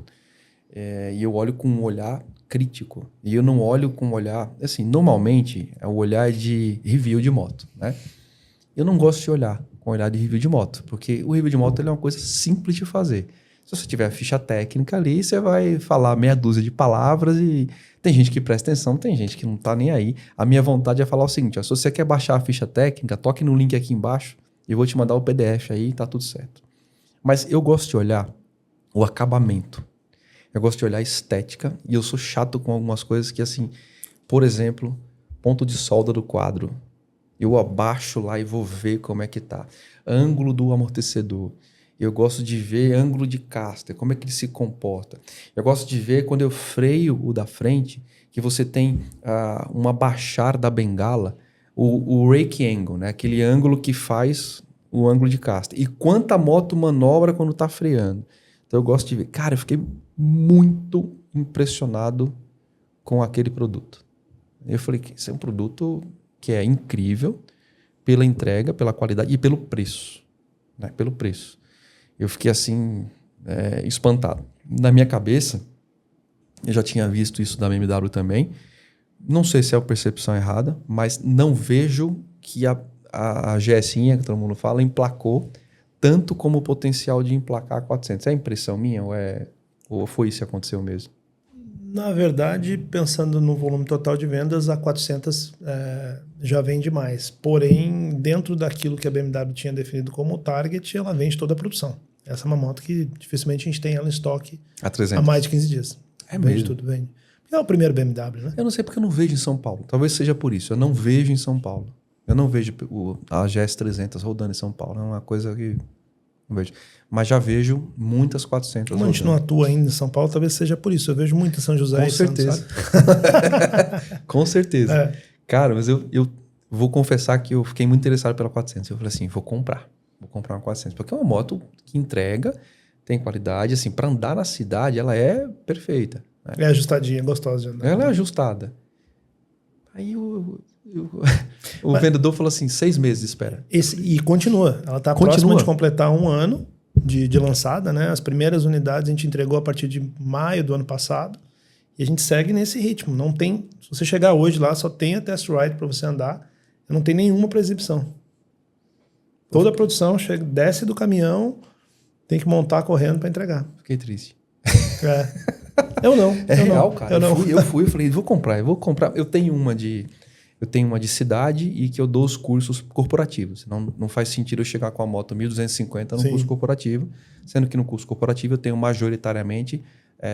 e eu olho com um olhar crítico. E eu não olho com um olhar... Assim, normalmente, o olhar é de review de moto, né? Eu não gosto de olhar com olhar de review de moto, porque o review de moto ele é uma coisa simples de fazer. Se você tiver a ficha técnica ali, você vai falar meia dúzia de palavras e tem gente que presta atenção, tem gente que não tá nem aí. A minha vontade é falar o seguinte, ó, se você quer baixar a ficha técnica, toque no link aqui embaixo e eu vou te mandar o PDF aí e tá tudo certo. Mas eu gosto de olhar o acabamento. Eu gosto de olhar a estética e eu sou chato com algumas coisas que, assim, por exemplo, ponto de solda do quadro. Eu abaixo lá e vou ver como é que tá. Ângulo do amortecedor. Eu gosto de ver ângulo de caster, como é que ele se comporta. Eu gosto de ver quando eu freio o da frente, que você tem um abaixar da bengala, o rake angle, né? Aquele ângulo que faz o ângulo de caster. E quanta moto manobra quando tá freando. Então eu gosto de ver. Cara, eu fiquei muito impressionado com aquele produto. Eu falei que esse é um produto que é incrível pela entrega, pela qualidade e pelo preço. Né? Pelo preço. Eu fiquei assim, espantado. Na minha cabeça, eu já tinha visto isso da BMW também. Não sei se é a percepção errada, mas não vejo que a GSinha, que todo mundo fala, emplacou tanto como o potencial de emplacar a 400. É impressão minha ou foi isso que aconteceu mesmo? Na verdade, pensando no volume total de vendas, a 400 já vende mais. Porém, dentro daquilo que a BMW tinha definido como target, ela vende toda a produção. Essa é uma moto que dificilmente a gente tem ela em estoque há mais de 15 dias. Vende mesmo? Tudo, vende. É o primeiro BMW, né? Eu não sei porque eu não vejo em São Paulo. Talvez seja por isso. Eu não vejo em São Paulo. Eu não vejo a GS300 rodando em São Paulo. É uma coisa que não vejo. Mas já vejo muitas 400 Como a gente não atua ainda em São Paulo, talvez seja por isso. Eu vejo muito em São José e certeza. Santos, Com certeza. Cara, mas eu vou confessar que eu fiquei muito interessado pela 400. Eu falei assim, vou comprar uma 400. Porque é uma moto que entrega, tem qualidade. Assim, para andar na cidade, ela é perfeita. Né? É ajustadinha, gostosa de andar. Ela é ajustada. Aí o vendedor falou assim, 6 meses de espera. E continua. Ela está próxima de completar 1 ano de lançada, né? As primeiras unidades a gente entregou a partir de maio do ano passado. E a gente segue nesse ritmo. Não tem... Se você chegar hoje lá, só tem a test ride para você andar. Não tem nenhuma para exibição. Toda a produção desce do caminhão, tem que montar correndo para entregar. Fiquei triste. Eu não. É real, cara. Eu falei, vou comprar. Eu tenho uma de cidade e que eu dou os cursos corporativos. Não faz sentido eu chegar com a moto 1.250 no curso corporativo, sendo que no curso corporativo eu tenho majoritariamente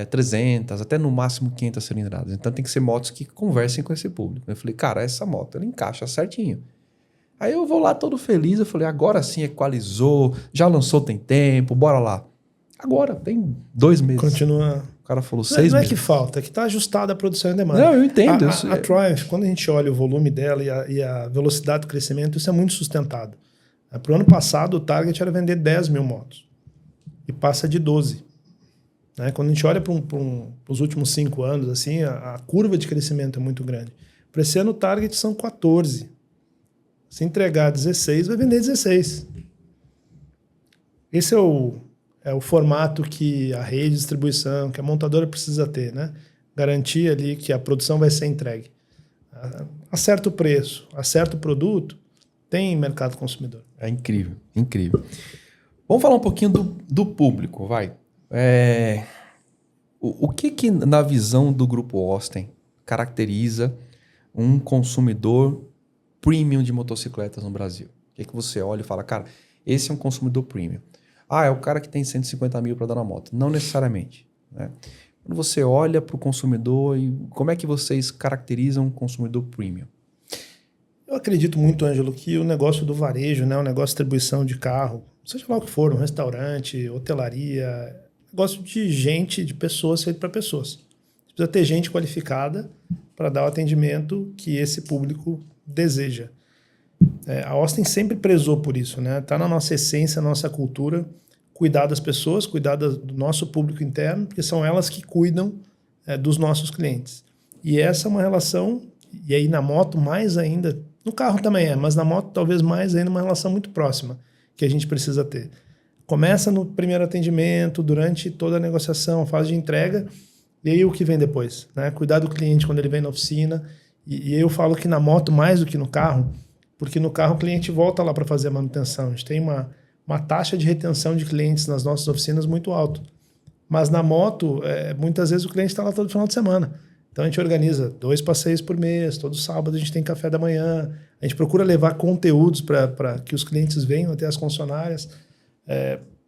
300, até no máximo 500 cilindradas. Então tem que ser motos que conversem com esse público. Eu falei, cara, essa moto ela encaixa certinho. Aí eu vou lá todo feliz, eu falei, agora sim equalizou, já lançou tem tempo, bora lá. Agora, tem 2 meses. Continua. O cara falou 6 meses. Não é que falta, é que está ajustada a produção e demanda. Não, eu entendo. A Triumph, quando a gente olha o volume dela e a velocidade do crescimento, isso é muito sustentado. Para o ano passado, o target era vender 10 mil motos. E passa de 12. Né? Quando a gente olha para os últimos 5 anos, assim, a curva de crescimento é muito grande. Para esse ano, o target são 14. Se entregar 16, vai vender 16. Esse é o formato que a rede de distribuição, que a montadora precisa ter, né? Garantir ali que a produção vai ser entregue. Acerta o preço, acerta o produto, tem mercado consumidor. É incrível, incrível. Vamos falar um pouquinho do público, vai. O que na visão do Grupo Osten caracteriza um consumidor premium de motocicletas no Brasil? O que você olha e fala, cara, esse é um consumidor premium. É o cara que tem 150 mil para dar na moto. Não necessariamente. Né? Quando você olha para o consumidor, como é que vocês caracterizam um consumidor premium? Eu acredito muito, Ângelo, que o negócio do varejo, né, o negócio de distribuição de carro, seja lá o que for, um restaurante, hotelaria, negócio de gente, de pessoas feito para pessoas. Precisa ter gente qualificada para dar o atendimento que esse público deseja. A Osten sempre prezou por isso, né? Tá na nossa essência, na nossa cultura, cuidar das pessoas, cuidar do nosso público interno, porque são elas que cuidam dos nossos clientes. E essa é uma relação, e aí na moto mais ainda, no carro também mas na moto talvez mais ainda uma relação muito próxima que a gente precisa ter. Começa no primeiro atendimento, durante toda a negociação, fase de entrega, E aí o que vem depois? Né? Cuidar do cliente quando ele vem na oficina. E eu falo que na moto mais do que no carro, porque no carro o cliente volta lá para fazer a manutenção. A gente tem uma taxa de retenção de clientes nas nossas oficinas muito alta. Mas na moto, muitas vezes o cliente está lá todo final de semana. Então a gente organiza 2 passeios por mês, todo sábado a gente tem café da manhã, a gente procura levar conteúdos para que os clientes venham até as concessionárias,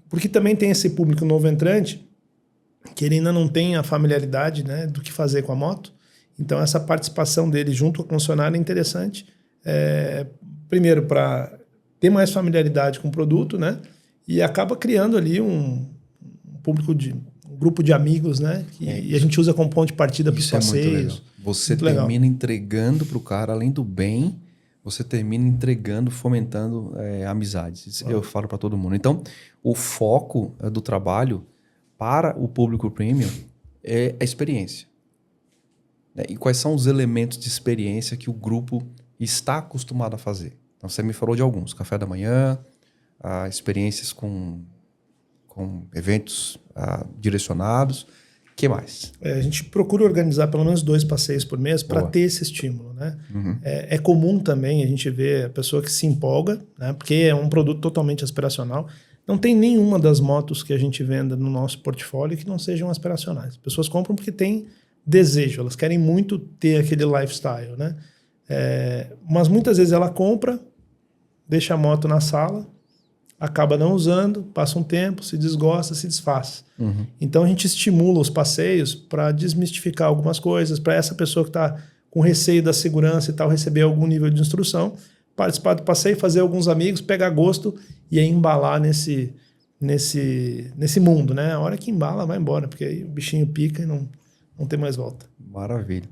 porque também tem esse público novo entrante que ele ainda não tem a familiaridade, né, do que fazer com a moto. Então essa participação dele junto com a concessionária é interessante, primeiro para ter mais familiaridade com o produto, né, e acaba criando ali um público um grupo de amigos, né? E a gente usa como ponto de partida para os passeios. Você termina entregando para o cara, além do bem, você termina entregando, fomentando amizades. Isso eu falo para todo mundo. Então, o foco do trabalho para o público premium é a experiência. E quais são os elementos de experiência que o grupo está acostumado a fazer? Então, você me falou de alguns. Café da manhã, experiências com eventos direcionados. O que mais? A gente procura organizar pelo menos 2 passeios por mês para ter esse estímulo, né? Uhum. É comum também a gente ver a pessoa que se empolga, né? Porque é um produto totalmente aspiracional. Não tem nenhuma das motos que a gente venda no nosso portfólio que não sejam aspiracionais. As pessoas compram porque têm desejo, elas querem muito ter aquele lifestyle, né? Mas muitas vezes ela compra, deixa a moto na sala, acaba não usando, passa um tempo, se desgosta, se desfaz. Uhum. Então a gente estimula os passeios para desmistificar algumas coisas, para essa pessoa que está com receio da segurança e tal, receber algum nível de instrução, participar do passeio, fazer alguns amigos, pegar gosto e aí embalar nesse mundo, né? A hora que embala, vai embora, porque aí o bichinho pica e não tem mais volta. Maravilha.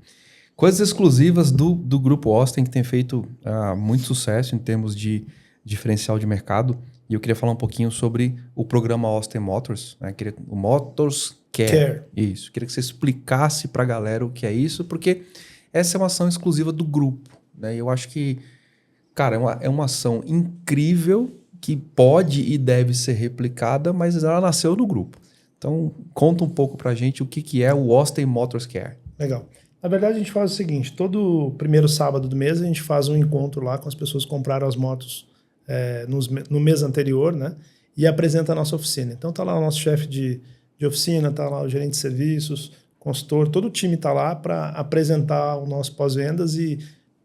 Coisas exclusivas do Grupo Austin que tem feito muito sucesso em termos de diferencial de mercado. E eu queria falar um pouquinho sobre o programa Austin Motors, né? O Motors Care. Isso. Queria que você explicasse para a galera o que é isso, porque essa é uma ação exclusiva do grupo, né? E eu acho que, cara, é uma ação incrível que pode e deve ser replicada, mas ela nasceu do grupo. Então, conta um pouco para a gente o que é o Austin Motors Care. Legal. Na verdade, a gente faz o seguinte, todo primeiro sábado do mês a gente faz um encontro lá com as pessoas que compraram as motos no mês anterior, né? E apresenta a nossa oficina. Então tá lá o nosso chefe de oficina, tá lá o gerente de serviços, consultor, todo o time tá lá para apresentar o nosso pós-vendas e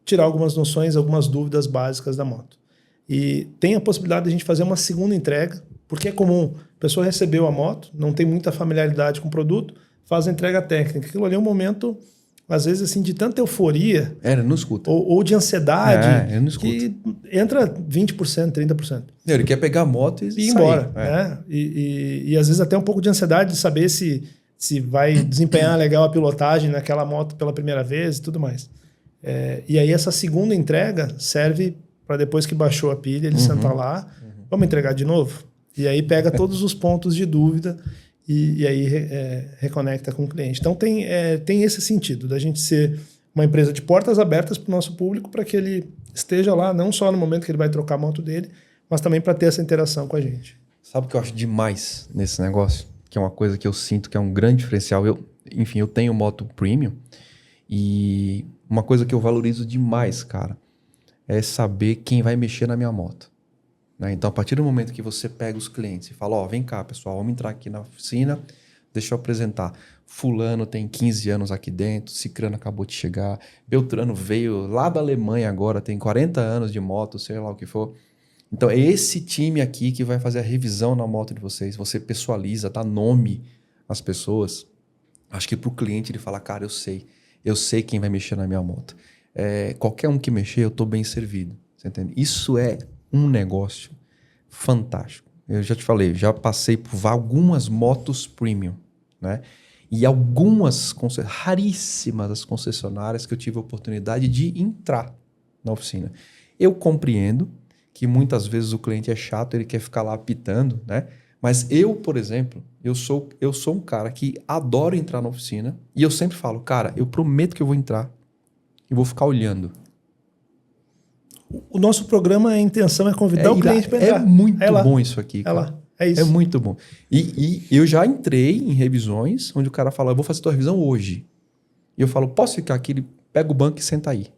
tirar algumas noções, algumas dúvidas básicas da moto. E tem a possibilidade de a gente fazer uma segunda entrega, porque é comum, a pessoa recebeu a moto, não tem muita familiaridade com o produto, faz a entrega técnica. Aquilo ali é um momento, às vezes, assim, de tanta euforia. Não escuta. Ou de ansiedade, não escuta. Que entra 20%, 30%. Ele quer pegar a moto e ir embora. E às vezes até um pouco de ansiedade de saber se vai desempenhar legal a pilotagem naquela moto pela primeira vez e tudo mais. E aí essa segunda entrega serve para depois que baixou a pilha, ele sentar lá, vamos entregar de novo? E aí pega todos os pontos de dúvida e aí reconecta com o cliente. Então tem esse sentido da gente ser uma empresa de portas abertas para o nosso público, para que ele esteja lá, não só no momento que ele vai trocar a moto dele, mas também para ter essa interação com a gente. Sabe o que eu acho demais nesse negócio? Que é uma coisa que eu sinto que é um grande diferencial. Eu tenho moto premium e uma coisa que eu valorizo demais, cara, é saber quem vai mexer na minha moto. Né? Então, a partir do momento que você pega os clientes e fala, vem cá, pessoal, vamos entrar aqui na oficina, deixa eu apresentar. Fulano tem 15 anos aqui dentro, Cicrano acabou de chegar, Beltrano veio lá da Alemanha agora, tem 40 anos de moto, sei lá o que for. Então, é esse time aqui que vai fazer a revisão na moto de vocês. Você pessoaliza, dá nome às pessoas. Acho que para o cliente ele fala, cara, eu sei quem vai mexer na minha moto. Qualquer um que mexer, eu estou bem servido. Você entende? Isso é um negócio fantástico. Eu já te falei, já passei por algumas motos premium, né? E algumas, raríssimas as concessionárias que eu tive a oportunidade de entrar na oficina. Eu compreendo que muitas vezes o cliente é chato, ele quer ficar lá apitando, né? Mas eu, por exemplo, eu sou um cara que adoro entrar na oficina e eu sempre falo, cara, eu prometo que eu vou entrar e vou ficar olhando. O nosso programa, a intenção é convidar o cliente para entrar. É muito bom isso aqui, cara. É isso. É muito bom. E eu já entrei em revisões onde o cara fala, eu vou fazer tua revisão hoje. E eu falo, posso ficar aqui? Ele pega o banco e senta aí.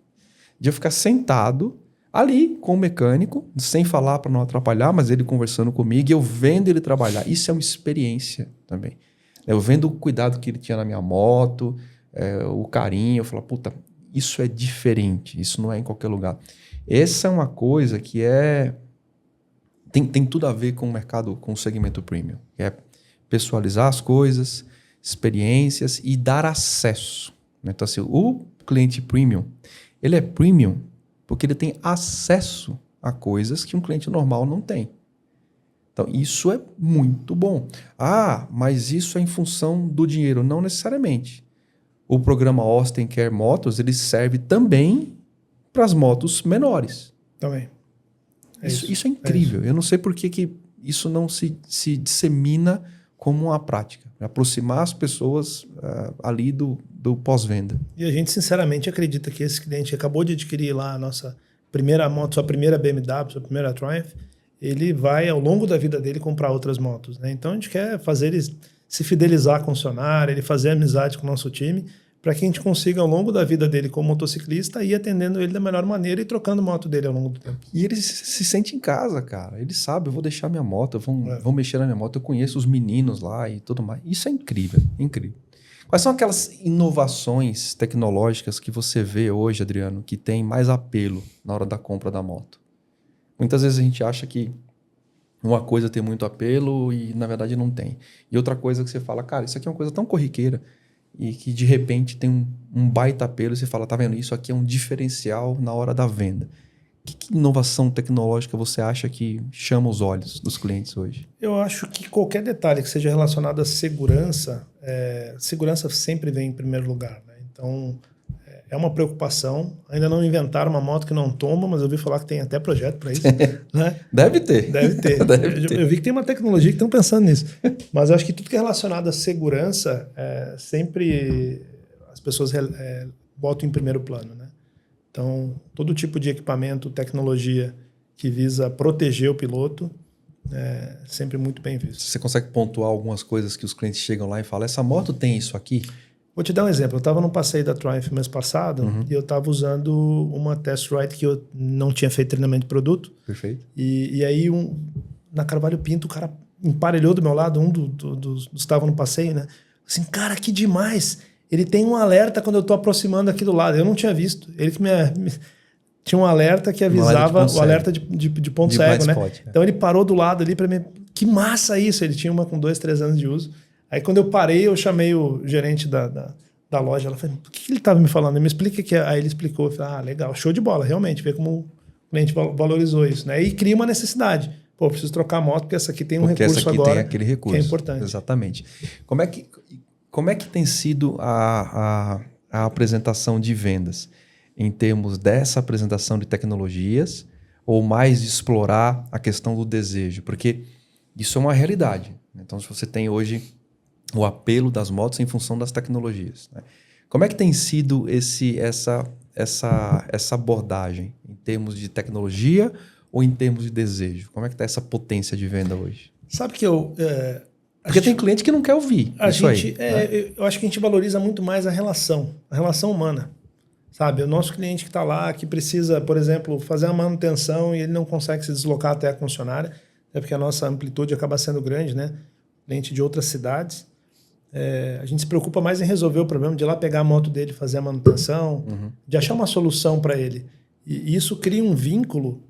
De eu ficar sentado ali com o mecânico, sem falar para não atrapalhar, mas ele conversando comigo e eu vendo ele trabalhar. Isso é uma experiência também. Eu vendo o cuidado que ele tinha na minha moto, o carinho, eu falo, puta, isso é diferente, isso não é em qualquer lugar. Essa é uma coisa que tem tudo a ver com o mercado, com o segmento premium, que é pessoalizar as coisas, experiências e dar acesso. Então, assim, o cliente premium, ele é premium porque ele tem acesso a coisas que um cliente normal não tem. Então, isso é muito bom. Ah, mas isso é em função do dinheiro? Não necessariamente. O programa Austin Care Motors, ele serve também para as motos menores. Também. Isso é incrível. Eu não sei por que isso não se dissemina como uma prática. Aproximar as pessoas ali do pós-venda. E a gente, sinceramente, acredita que esse cliente que acabou de adquirir lá a nossa primeira moto, sua primeira BMW, sua primeira Triumph, ele vai, ao longo da vida dele, comprar outras motos, né? Então, a gente quer fazer ele se fidelizar com o funcionário, ele fazer amizade com o nosso time, para que a gente consiga, ao longo da vida dele como motociclista, ir atendendo ele da melhor maneira e trocando moto dele ao longo do tempo. E ele se sente em casa, cara. Ele sabe, eu vou deixar minha moto, vou mexer na minha moto, eu conheço os meninos lá e tudo mais. Isso é incrível, incrível. Quais são aquelas inovações tecnológicas que você vê hoje, Adriano, que tem mais apelo na hora da compra da moto? Muitas vezes a gente acha que uma coisa tem muito apelo e, na verdade, não tem. E outra coisa que você fala, cara, isso aqui é uma coisa tão corriqueira e que, de repente, tem um baita apelo e você fala, tá vendo? Isso aqui é um diferencial na hora da venda. Que inovação tecnológica você acha que chama os olhos dos clientes hoje? Eu acho que qualquer detalhe que seja relacionado à segurança, segurança sempre vem em primeiro lugar, né? Então, é uma preocupação. Ainda não inventaram uma moto que não tomba, mas eu ouvi falar que tem até projeto para isso. Né? Deve ter. Deve ter. Eu vi que tem uma tecnologia que estão pensando nisso. Mas eu acho que tudo que é relacionado à segurança, sempre as pessoas botam em primeiro plano, né? Então, todo tipo de equipamento, tecnologia que visa proteger o piloto é sempre muito bem visto. Você consegue pontuar algumas coisas que os clientes chegam lá e falam, essa moto tem isso aqui? Vou te dar um exemplo. Eu estava num passeio da Triumph mês passado e eu estava usando uma test ride que eu não tinha feito treinamento de produto. Perfeito. E aí, na Carvalho Pinto, o cara emparelhou do meu lado, dos que estavam no passeio, né? Assim, cara, que demais! Ele tem um alerta quando eu estou aproximando aqui do lado. Eu não tinha visto. Ele que tinha um alerta que avisava o alerta de ponto cego, né? Spot, então ele parou do lado ali para mim. Que massa isso! Ele tinha uma com 2, 3 anos de uso. Aí quando eu parei, eu chamei o gerente da loja. Ela falou, o que ele estava me falando? Me explica o que é. Aí ele explicou. Eu falei, legal, show de bola. Realmente, vê como o cliente valorizou isso, né? E cria uma necessidade. Pô, preciso trocar a moto porque essa aqui tem um recurso essa aqui agora tem aquele recurso, que é importante. Exatamente. Como é que tem sido a apresentação de vendas? Em termos dessa apresentação de tecnologias ou mais de explorar a questão do desejo? Porque isso é uma realidade. Então, se você tem hoje o apelo das motos em função das tecnologias, né? Como é que tem sido essa abordagem em termos de tecnologia ou em termos de desejo? Como é que está essa potência de venda hoje? Sabe que porque tem cliente que não quer ouvir isso aí. Né? Eu acho que a gente valoriza muito mais a relação humana. Sabe? O nosso cliente que está lá, que precisa, por exemplo, fazer a manutenção e ele não consegue se deslocar até a concessionária, porque a nossa amplitude acaba sendo grande, né? Cliente de outras cidades. A gente se preocupa mais em resolver o problema, de ir lá pegar a moto dele, fazer a manutenção, de achar uma solução para ele. E isso cria um vínculo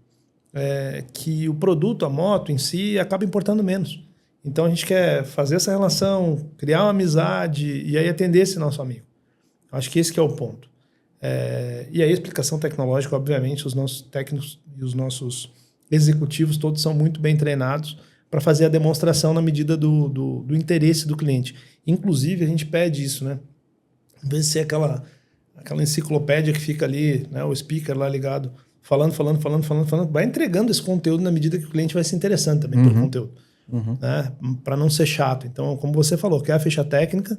que o produto, a moto em si, acaba importando menos. Então a gente quer fazer essa relação, criar uma amizade e aí atender esse nosso amigo. Acho que esse que é o ponto. E aí a explicação tecnológica, obviamente, os nossos técnicos e os nossos executivos todos são muito bem treinados para fazer a demonstração na medida do interesse do cliente. Inclusive, a gente pede isso, né? Em vez de ser aquela enciclopédia que fica ali, né, o speaker lá ligado, falando, vai entregando esse conteúdo na medida que o cliente vai se interessando também pelo conteúdo. Né? Para não ser chato. Então, como você falou, quer a ficha técnica,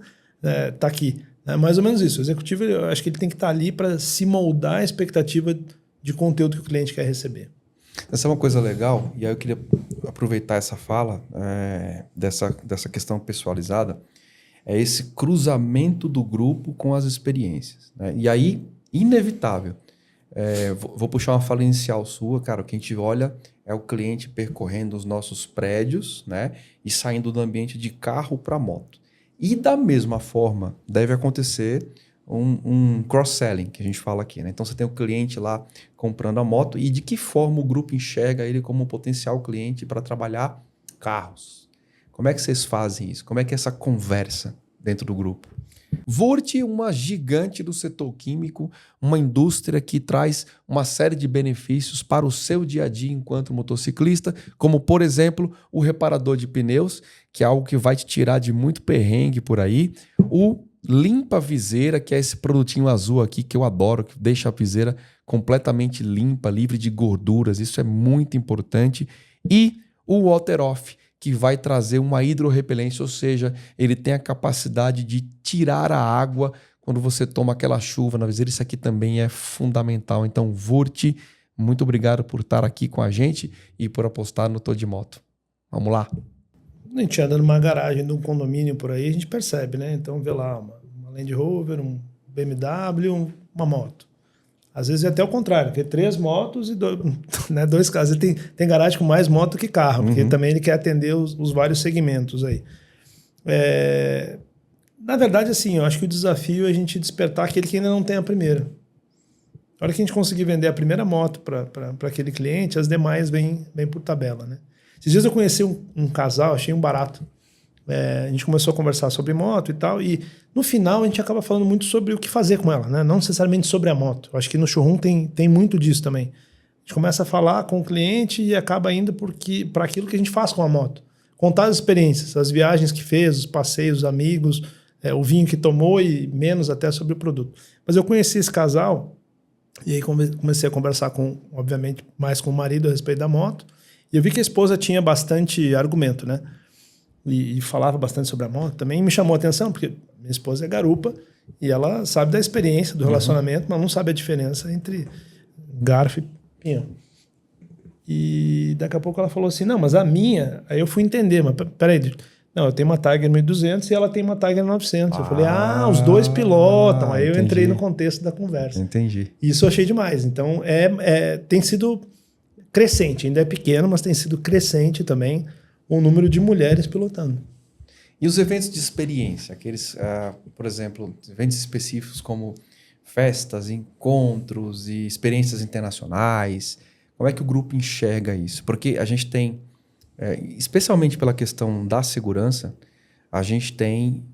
tá aqui. É mais ou menos isso. O executivo, eu acho que ele tem que estar ali para se moldar a expectativa de conteúdo que o cliente quer receber. Essa é uma coisa legal, e aí eu queria aproveitar essa fala dessa questão pessoalizada, é esse cruzamento do grupo com as experiências, né? E aí, inevitável, vou puxar uma fala inicial sua, cara, o que a gente olha é o cliente percorrendo os nossos prédios, né? E saindo do ambiente de carro para moto. E da mesma forma, deve acontecer um cross-selling, que a gente fala aqui, né? Então, você tem o cliente lá comprando a moto e de que forma o grupo enxerga ele como um potencial cliente para trabalhar carros? Como é que vocês fazem isso? Como é que é essa conversa dentro do grupo? Vurt, uma gigante do setor químico, uma indústria que traz uma série de benefícios para o seu dia a dia enquanto motociclista, como, por exemplo, o reparador de pneus, que é algo que vai te tirar de muito perrengue por aí, o limpa viseira, que é esse produtinho azul aqui que eu adoro, que deixa a viseira completamente limpa, livre de gorduras, isso é muito importante, e o Water Off, que vai trazer uma hidrorrepelência, ou seja, ele tem a capacidade de tirar a água quando você toma aquela chuva na viseira. Isso aqui também é fundamental. Então, Vurt, muito obrigado por estar aqui com a gente e por apostar no Tô de Moto. Vamos lá. A gente anda numa garagem de um condomínio por aí, a gente percebe, né? Então, vê lá uma Land Rover, um BMW, uma moto. Às vezes é até o contrário, porque 3 motos e 2 carros. Ele tem garagem com mais moto que carro, porque também ele quer atender os vários segmentos aí. Na verdade, assim, eu acho que o desafio é a gente despertar aquele que ainda não tem a primeira. Na hora que a gente conseguir vender a primeira moto para aquele cliente, as demais vêm por tabela, né? Esses dias eu conheci um casal, achei um barato. A gente começou a conversar sobre moto e tal, e no final a gente acaba falando muito sobre o que fazer com ela, né? Não necessariamente sobre a moto. Eu acho que no showroom tem muito disso também. A gente começa a falar com o cliente e acaba indo para aquilo que a gente faz com a moto. Contar as experiências, as viagens que fez, os passeios, os amigos, o vinho que tomou e menos até sobre o produto. Mas eu conheci esse casal e aí comecei a conversar obviamente, mais com o marido a respeito da moto, e eu vi que a esposa tinha bastante argumento, né? E falava bastante sobre a moto. Também me chamou a atenção, porque minha esposa é garupa e ela sabe da experiência, do relacionamento, mas não sabe a diferença entre garfo e pinhão. E daqui a pouco ela falou assim, não, mas a minha... Aí eu fui entender, mas peraí, não, eu tenho uma Tiger 1200 e ela tem uma Tiger 900. Eu falei, os dois pilotam. Aí eu entrei no contexto da conversa. Entendi. Isso eu achei demais. Então, tem sido crescente, ainda é pequeno, mas tem sido crescente também o número de mulheres pilotando. E os eventos de experiência, aqueles, por exemplo, eventos específicos como festas, encontros e experiências internacionais, como é que o grupo enxerga isso? Porque a gente tem, especialmente pela questão da segurança, a gente tem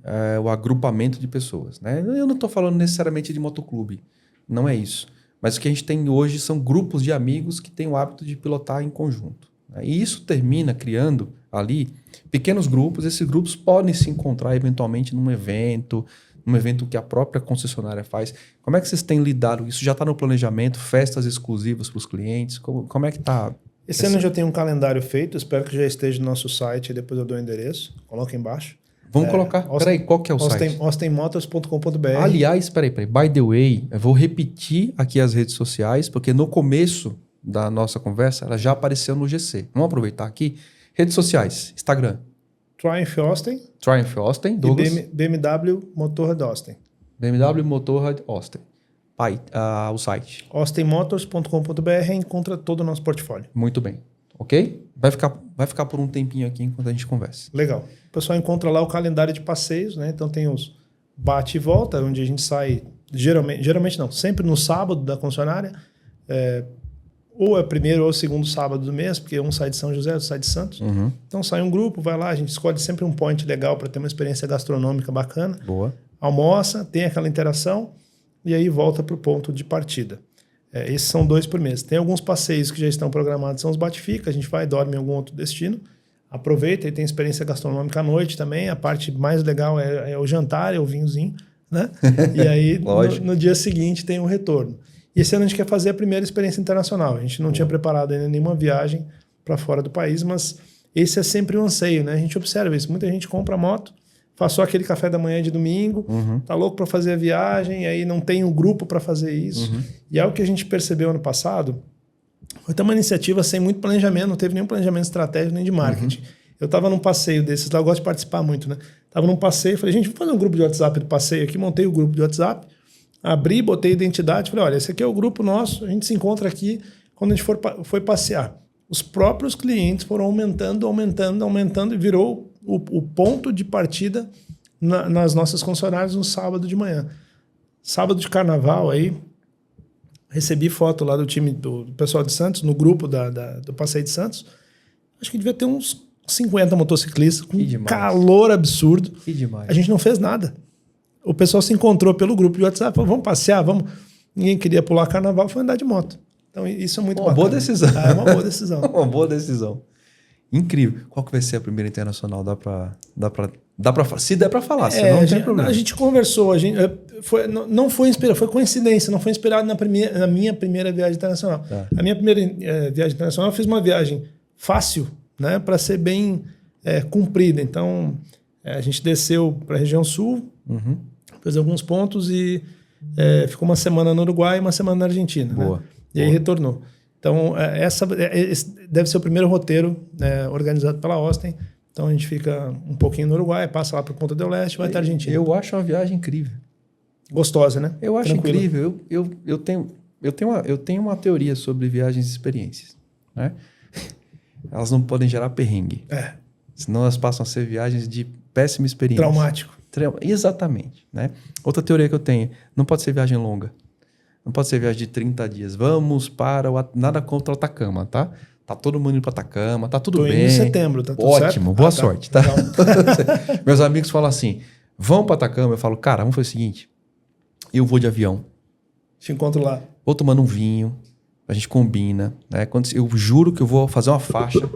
o agrupamento de pessoas, né? Eu não estou falando necessariamente de motoclube, não é isso. Mas o que a gente tem hoje são grupos de amigos que têm o hábito de pilotar em conjunto. E isso termina criando ali pequenos grupos. Esses grupos podem se encontrar eventualmente num evento que a própria concessionária faz. Como é que vocês têm lidado? Isso já está no planejamento? Festas exclusivas para os clientes? Como é que está? Esse ano eu já tenho um calendário feito, espero que já esteja no nosso site, depois eu dou o endereço, coloca embaixo. Vamos colocar. Peraí, qual que é o site? austinmotors.com.br. Aliás, peraí. By the way, eu vou repetir aqui as redes sociais, porque no começo da nossa conversa, ela já apareceu no GC. Vamos aproveitar aqui. Redes sociais, Instagram. Triumph Austin. Douglas. E BMW Motorrad Austin. BMW Motorrad Austin. O site. austinmotors.com.br encontra todo o nosso portfólio. Muito bem. Ok? Vai ficar por um tempinho aqui enquanto a gente conversa. Legal. O pessoal encontra lá o calendário de passeios, né? Então tem os bate e volta, onde a gente sai, geralmente não, sempre no sábado da concessionária, ou é primeiro ou segundo sábado do mês, porque um sai de São José, outro sai de Santos. Uhum. Então sai um grupo, vai lá, a gente escolhe sempre um point legal para ter uma experiência gastronômica bacana. Boa. Almoça, tem aquela interação e aí volta para o ponto de partida. Esses são 2 por mês. Tem alguns passeios que já estão programados, são os bate-fica, a gente vai, dorme em algum outro destino, aproveita e tem experiência gastronômica à noite também. A parte mais legal é o jantar, é o vinhozinho, né? E aí no dia seguinte tem um retorno. E esse ano a gente quer fazer a primeira experiência internacional. A gente não tinha preparado ainda nenhuma viagem para fora do país, mas esse é sempre um anseio, né? A gente observa isso. Muita gente compra moto, faz só aquele café da manhã de domingo, tá louco para fazer a viagem, aí não tem um grupo para fazer isso. E algo que a gente percebeu ano passado, Foi até uma iniciativa sem muito planejamento, não teve nenhum planejamento estratégico nem de marketing. Eu estava num passeio desses, lá eu gosto de participar muito, né? Estava num passeio, falei, gente, vamos fazer um grupo de WhatsApp do passeio aqui, montei o grupo de WhatsApp, abri, botei identidade, falei, olha, esse aqui é o grupo nosso, a gente se encontra aqui quando a gente foi passear. Os próprios clientes foram aumentando e virou o ponto de partida nas nossas concessionárias no sábado de manhã. Sábado de carnaval aí, recebi foto lá do time do pessoal de Santos, no grupo do Passeio de Santos. Acho que devia ter uns 50 motociclistas com um calor absurdo. Que demais. A gente não fez nada. O pessoal se encontrou pelo grupo de WhatsApp, falou, vamos passear, vamos. Ninguém queria pular carnaval, foi andar de moto. Então isso é muito bacana. Boa decisão. É uma boa decisão. Uma boa decisão. Incrível. Qual que vai ser a primeira internacional? Se der pra falar, senão não tem problema. A gente conversou, não foi inspirado, foi coincidência, não foi inspirado na minha primeira viagem internacional. A minha primeira viagem internacional, eu fiz uma viagem fácil, né, para ser bem cumprida. Então, a gente desceu para a região sul, fez alguns pontos e ficou uma semana no Uruguai e uma semana na Argentina. Boa. Né? E aí retornou. Então, esse deve ser o primeiro roteiro organizado pela Austin. Então, a gente fica um pouquinho no Uruguai, passa lá para Ponta del Este, vai até a Argentina. Eu acho uma viagem incrível. Gostosa, né? Eu acho incrível. Eu tenho uma teoria sobre viagens e experiências. Né? Elas não podem gerar perrengue. Senão elas passam a ser viagens de péssima experiência. Traumático. Exatamente. Né? Outra teoria que eu tenho, não pode ser viagem longa. Não pode ser viagem de 30 dias. Vamos para nada contra o Atacama, tá? Tá todo mundo indo para Atacama, tá tudo bem. Tô indo em setembro, tá tudo ótimo, certo? boa sorte, tá? Meus amigos falam assim, vamos para Atacama. Eu falo, cara, vamos fazer o seguinte, eu vou de avião. Te encontro lá. Vou tomando um vinho, a gente combina, né? Eu juro que eu vou fazer uma faixa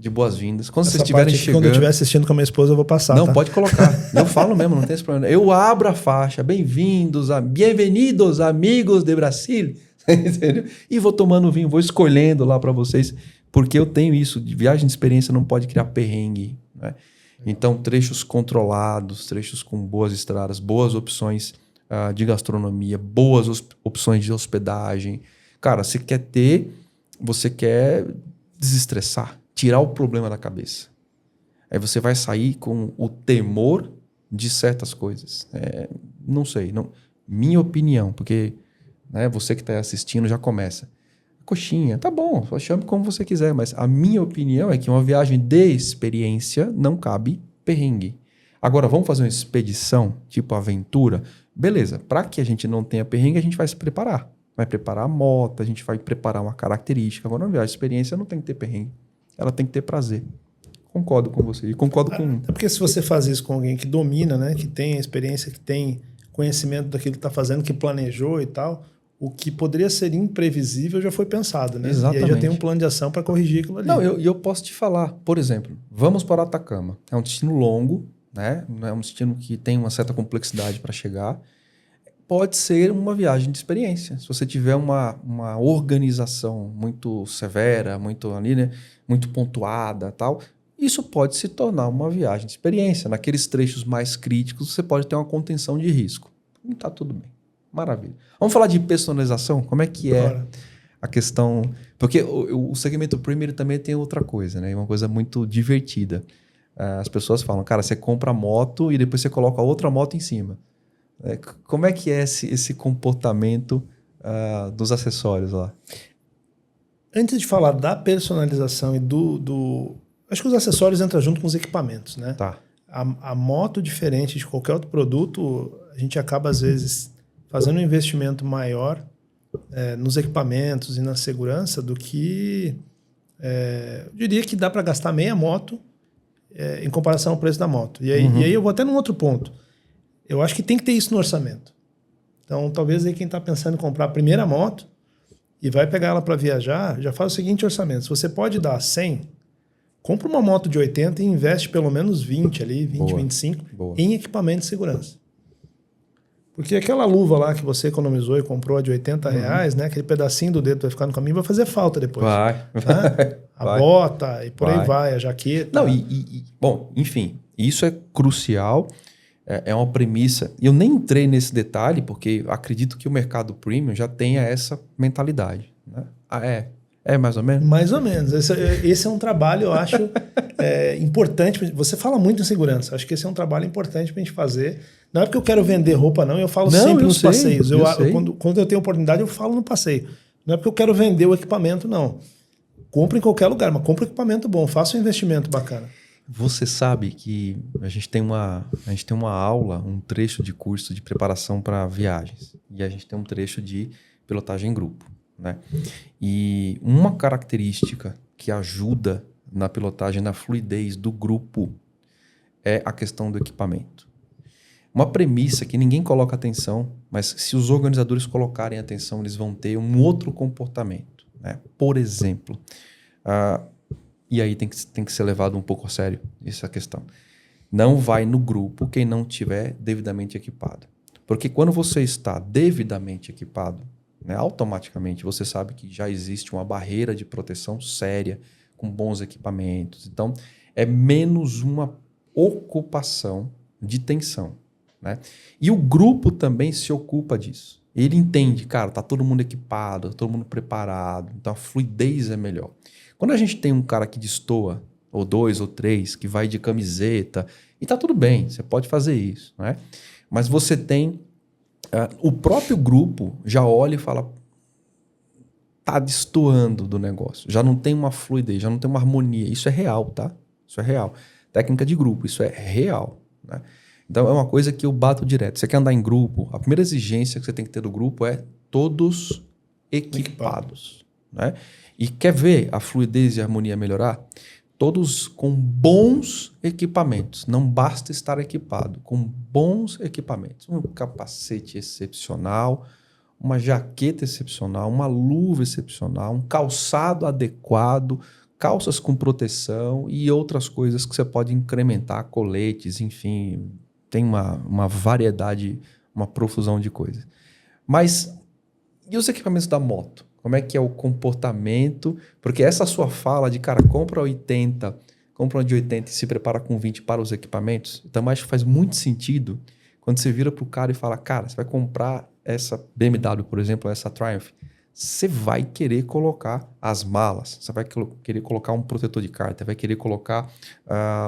de boas-vindas. Quando vocês estiverem chegando... Quando eu estiver assistindo com a minha esposa, eu vou passar, Não, tá? pode colocar. Eu falo mesmo, não tem esse problema. Eu abro a faixa, bem-vindos, bem-vindos, amigos de Brasil. Entendeu? E vou tomando vinho, vou escolhendo lá para vocês, porque eu tenho isso, de viagem de experiência não pode criar perrengue. Né? Então, trechos controlados, trechos com boas estradas, boas opções de gastronomia, boas opções de hospedagem. Cara, você quer desestressar, tirar o problema da cabeça. Aí você vai sair com o temor de certas coisas. Não sei, minha opinião, porque você que está assistindo já começa. Coxinha, tá bom, só chame como você quiser, mas a minha opinião é que uma viagem de experiência não cabe perrengue. Agora, vamos fazer uma expedição, tipo aventura? Beleza, para que a gente não tenha perrengue, a gente vai se preparar. Vai preparar a moto, a gente vai preparar uma característica. Agora, uma viagem de experiência não tem que ter perrengue. Ela tem que ter prazer. Concordo com você. E concordo com... É porque se você faz isso com alguém que domina, né, que tem a experiência, que tem conhecimento daquilo que está fazendo, que planejou e tal, o que poderia ser imprevisível já foi pensado, né? Exatamente. E aí já tem um plano de ação para corrigir aquilo ali. Não, eu posso te falar. Por exemplo, vamos para o Atacama. É um destino longo, né? É um destino que tem uma certa complexidade para chegar. Pode ser uma viagem de experiência. Se você tiver uma organização muito severa, muito ali, né? Muito pontuada, tal, isso pode se tornar uma viagem de experiência. Naqueles trechos mais críticos, você pode ter uma contenção de risco. E tá tudo bem. Maravilha. Vamos falar de personalização? Como é que é a questão... Porque o segmento premium também tem outra coisa, né? Uma coisa muito divertida. As pessoas falam, cara, você compra a moto e depois você coloca outra moto em cima. Como é que é esse comportamento dos acessórios lá? Antes de falar da personalização e acho que os acessórios entram junto com os equipamentos, né? Tá. A moto, diferente de qualquer outro produto, a gente acaba, às vezes, fazendo um investimento maior nos equipamentos e na segurança do que... eu diria que dá para gastar meia moto em comparação ao preço da moto. E aí eu vou até num outro ponto. Eu acho que tem que ter isso no orçamento. Então, talvez aí quem está pensando em comprar a primeira moto e vai pegar ela para viajar, já faz o seguinte orçamento. Se você pode dar 100, compra uma moto de 80 e investe pelo menos 20 ali, 20, 25 em equipamento de segurança. Porque aquela luva lá que você economizou e comprou de R$80, né? Aquele pedacinho do dedo vai ficar no caminho, vai fazer falta depois. Vai. A bota e por aí vai, a jaqueta. Não, bom, enfim, isso é crucial, é uma premissa. E eu nem entrei nesse detalhe, porque acredito que o mercado premium já tenha essa mentalidade. Né? É É mais ou menos? Mais ou menos. Esse é um trabalho, eu acho, importante. Você fala muito em segurança. Acho que esse é um trabalho importante para a gente fazer. Não é porque eu quero vender roupa, não. Eu falo sempre nos passeios. Quando eu tenho oportunidade, eu falo no passeio. Não é porque eu quero vender o equipamento, não. Compre em qualquer lugar, mas compre equipamento bom. Faça um investimento bacana. Você sabe que a gente tem uma aula, um trecho de curso de preparação para viagens. E a gente tem um trecho de pilotagem em grupo, né? E uma característica que ajuda na pilotagem, na fluidez do grupo, é a questão do equipamento. Uma premissa que ninguém coloca atenção, mas se os organizadores colocarem atenção, eles vão ter um outro comportamento, né? Por exemplo, e aí tem que ser levado um pouco a sério essa questão. Não vai no grupo quem não estiver devidamente equipado. Porque quando você está devidamente equipado, né, automaticamente você sabe que já existe uma barreira de proteção séria com bons equipamentos. Então, é menos uma ocupação de tensão, né? E o grupo também se ocupa disso. Ele entende, cara, tá todo mundo equipado, todo mundo preparado, então a fluidez é melhor. Quando a gente tem um cara que destoa, ou 2 ou 3, que vai de camiseta, e tá tudo bem, você pode fazer isso, né? Mas você tem... o próprio grupo já olha e fala, tá destoando do negócio, já não tem uma fluidez, já não tem uma harmonia. Isso é real, tá? Isso é real. Técnica de grupo, isso é real, né? Então é uma coisa que eu bato direto. Você quer andar em grupo, a primeira exigência que você tem que ter do grupo é todos equipados, né? E quer ver a fluidez e a harmonia melhorar? Todos com bons equipamentos. Não basta estar equipado, com bons equipamentos. Um capacete excepcional, uma jaqueta excepcional, uma luva excepcional, um calçado adequado, calças com proteção e outras coisas que você pode incrementar, coletes, enfim, tem uma variedade, uma profusão de coisas. Mas e os equipamentos da moto? Como é que é o comportamento? Porque essa sua fala de, cara, compra uma de 80 e se prepara com 20 para os equipamentos, então acho que faz muito sentido quando você vira para o cara e fala, cara, você vai comprar essa BMW, por exemplo, essa Triumph, você vai querer colocar as malas, você vai querer colocar um protetor de carta, vai querer colocar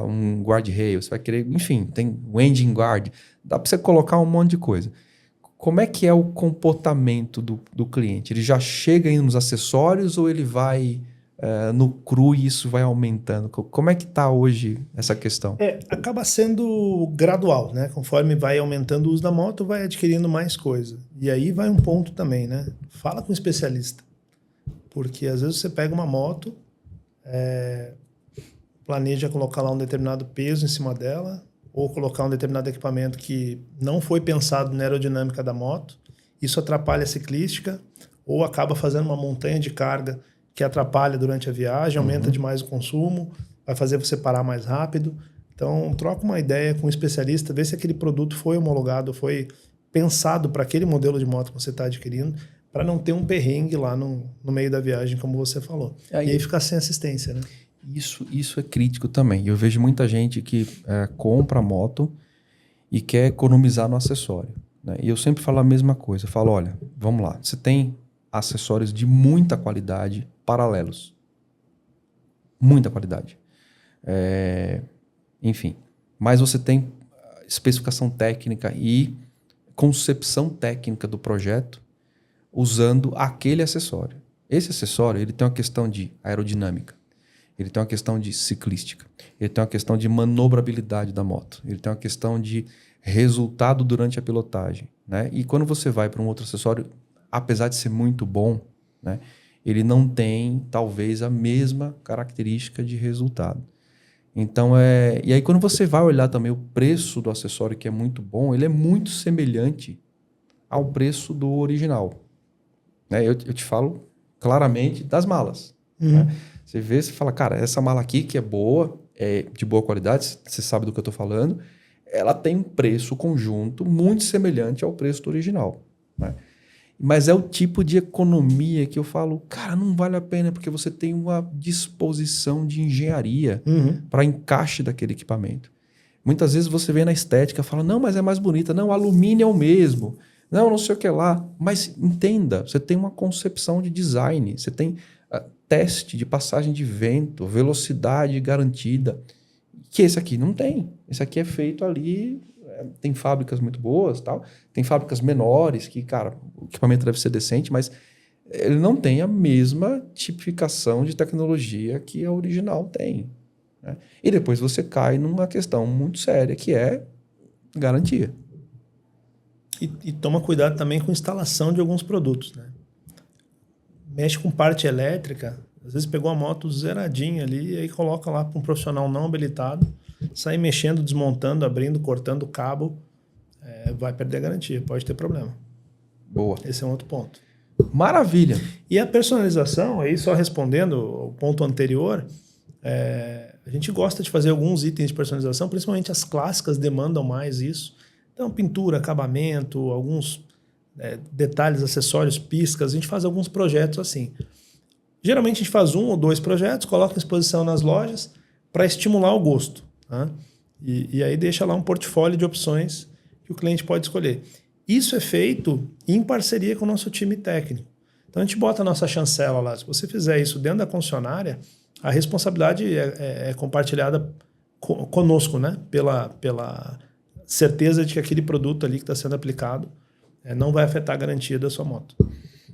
um guard-rail, você vai querer, enfim, tem o engine guard, dá para você colocar um monte de coisa. Como é que é o comportamento do cliente? Ele já chega indo nos acessórios ou ele vai no cru e isso vai aumentando? Como é que está hoje essa questão? Acaba sendo gradual, né? Conforme vai aumentando o uso da moto, vai adquirindo mais coisa. E aí vai um ponto também, né? Fala com um especialista. Porque às vezes você pega uma moto, planeja colocar lá um determinado peso em cima dela, ou colocar um determinado equipamento que não foi pensado na aerodinâmica da moto, isso atrapalha a ciclística, ou acaba fazendo uma montanha de carga que atrapalha durante a viagem, aumenta demais o consumo, vai fazer você parar mais rápido. Então, troca uma ideia com um especialista, vê se aquele produto foi homologado, foi pensado para aquele modelo de moto que você está adquirindo, para não ter um perrengue lá no meio da viagem, como você falou. E aí ficar sem assistência, né? Isso é crítico também. Eu vejo muita gente que compra moto e quer economizar no acessório, né? E eu sempre falo a mesma coisa. Eu falo, olha, vamos lá. Você tem acessórios de muita qualidade paralelos. Muita qualidade. Enfim. Mas você tem especificação técnica e concepção técnica do projeto usando aquele acessório. Esse acessório ele tem uma questão de aerodinâmica. Ele tem uma questão de ciclística, ele tem uma questão de manobrabilidade da moto, ele tem uma questão de resultado durante a pilotagem, né? E quando você vai para um outro acessório, apesar de ser muito bom, né, ele não tem, talvez, a mesma característica de resultado. Então, e aí quando você vai olhar também o preço do acessório, que é muito bom, ele é muito semelhante ao preço do original, né? Eu te falo claramente das malas, né? Você vê, você fala, cara, essa mala aqui que é boa, é de boa qualidade, você sabe do que eu estou falando, ela tem um preço conjunto muito semelhante ao preço do original, né? Mas é o tipo de economia que eu falo, cara, não vale a pena, porque você tem uma disposição de engenharia para encaixe daquele equipamento. Muitas vezes você vê na estética e fala, não, mas é mais bonita, não, o alumínio é o mesmo, não sei o que lá. Mas entenda, você tem uma concepção de design, você tem... teste de passagem de vento, velocidade garantida, que esse aqui não tem. Esse aqui é feito ali, tem fábricas muito boas, tal, tem fábricas menores que, cara, o equipamento deve ser decente, mas ele não tem a mesma tipificação de tecnologia que a original tem, né? E depois você cai numa questão muito séria, que é garantia. E toma cuidado também com a instalação de alguns produtos, né? Mexe com parte elétrica, às vezes pegou a moto zeradinha ali, e aí coloca lá para um profissional não habilitado, sair mexendo, desmontando, abrindo, cortando o cabo, vai perder a garantia, pode ter problema. Boa. Esse é um outro ponto. Maravilha. E a personalização, aí só respondendo o ponto anterior, a gente gosta de fazer alguns itens de personalização, principalmente as clássicas demandam mais isso. Então, pintura, acabamento, alguns detalhes, acessórios, piscas, a gente faz alguns projetos assim. Geralmente a gente faz 1 ou 2 projetos, coloca em exposição nas lojas para estimular o gosto, né? E aí deixa lá um portfólio de opções que o cliente pode escolher. Isso é feito em parceria com o nosso time técnico. Então a gente bota a nossa chancela lá. Se você fizer isso dentro da concessionária, a responsabilidade é compartilhada conosco, né? Pela certeza de que aquele produto ali que está sendo aplicado não vai afetar a garantia da sua moto.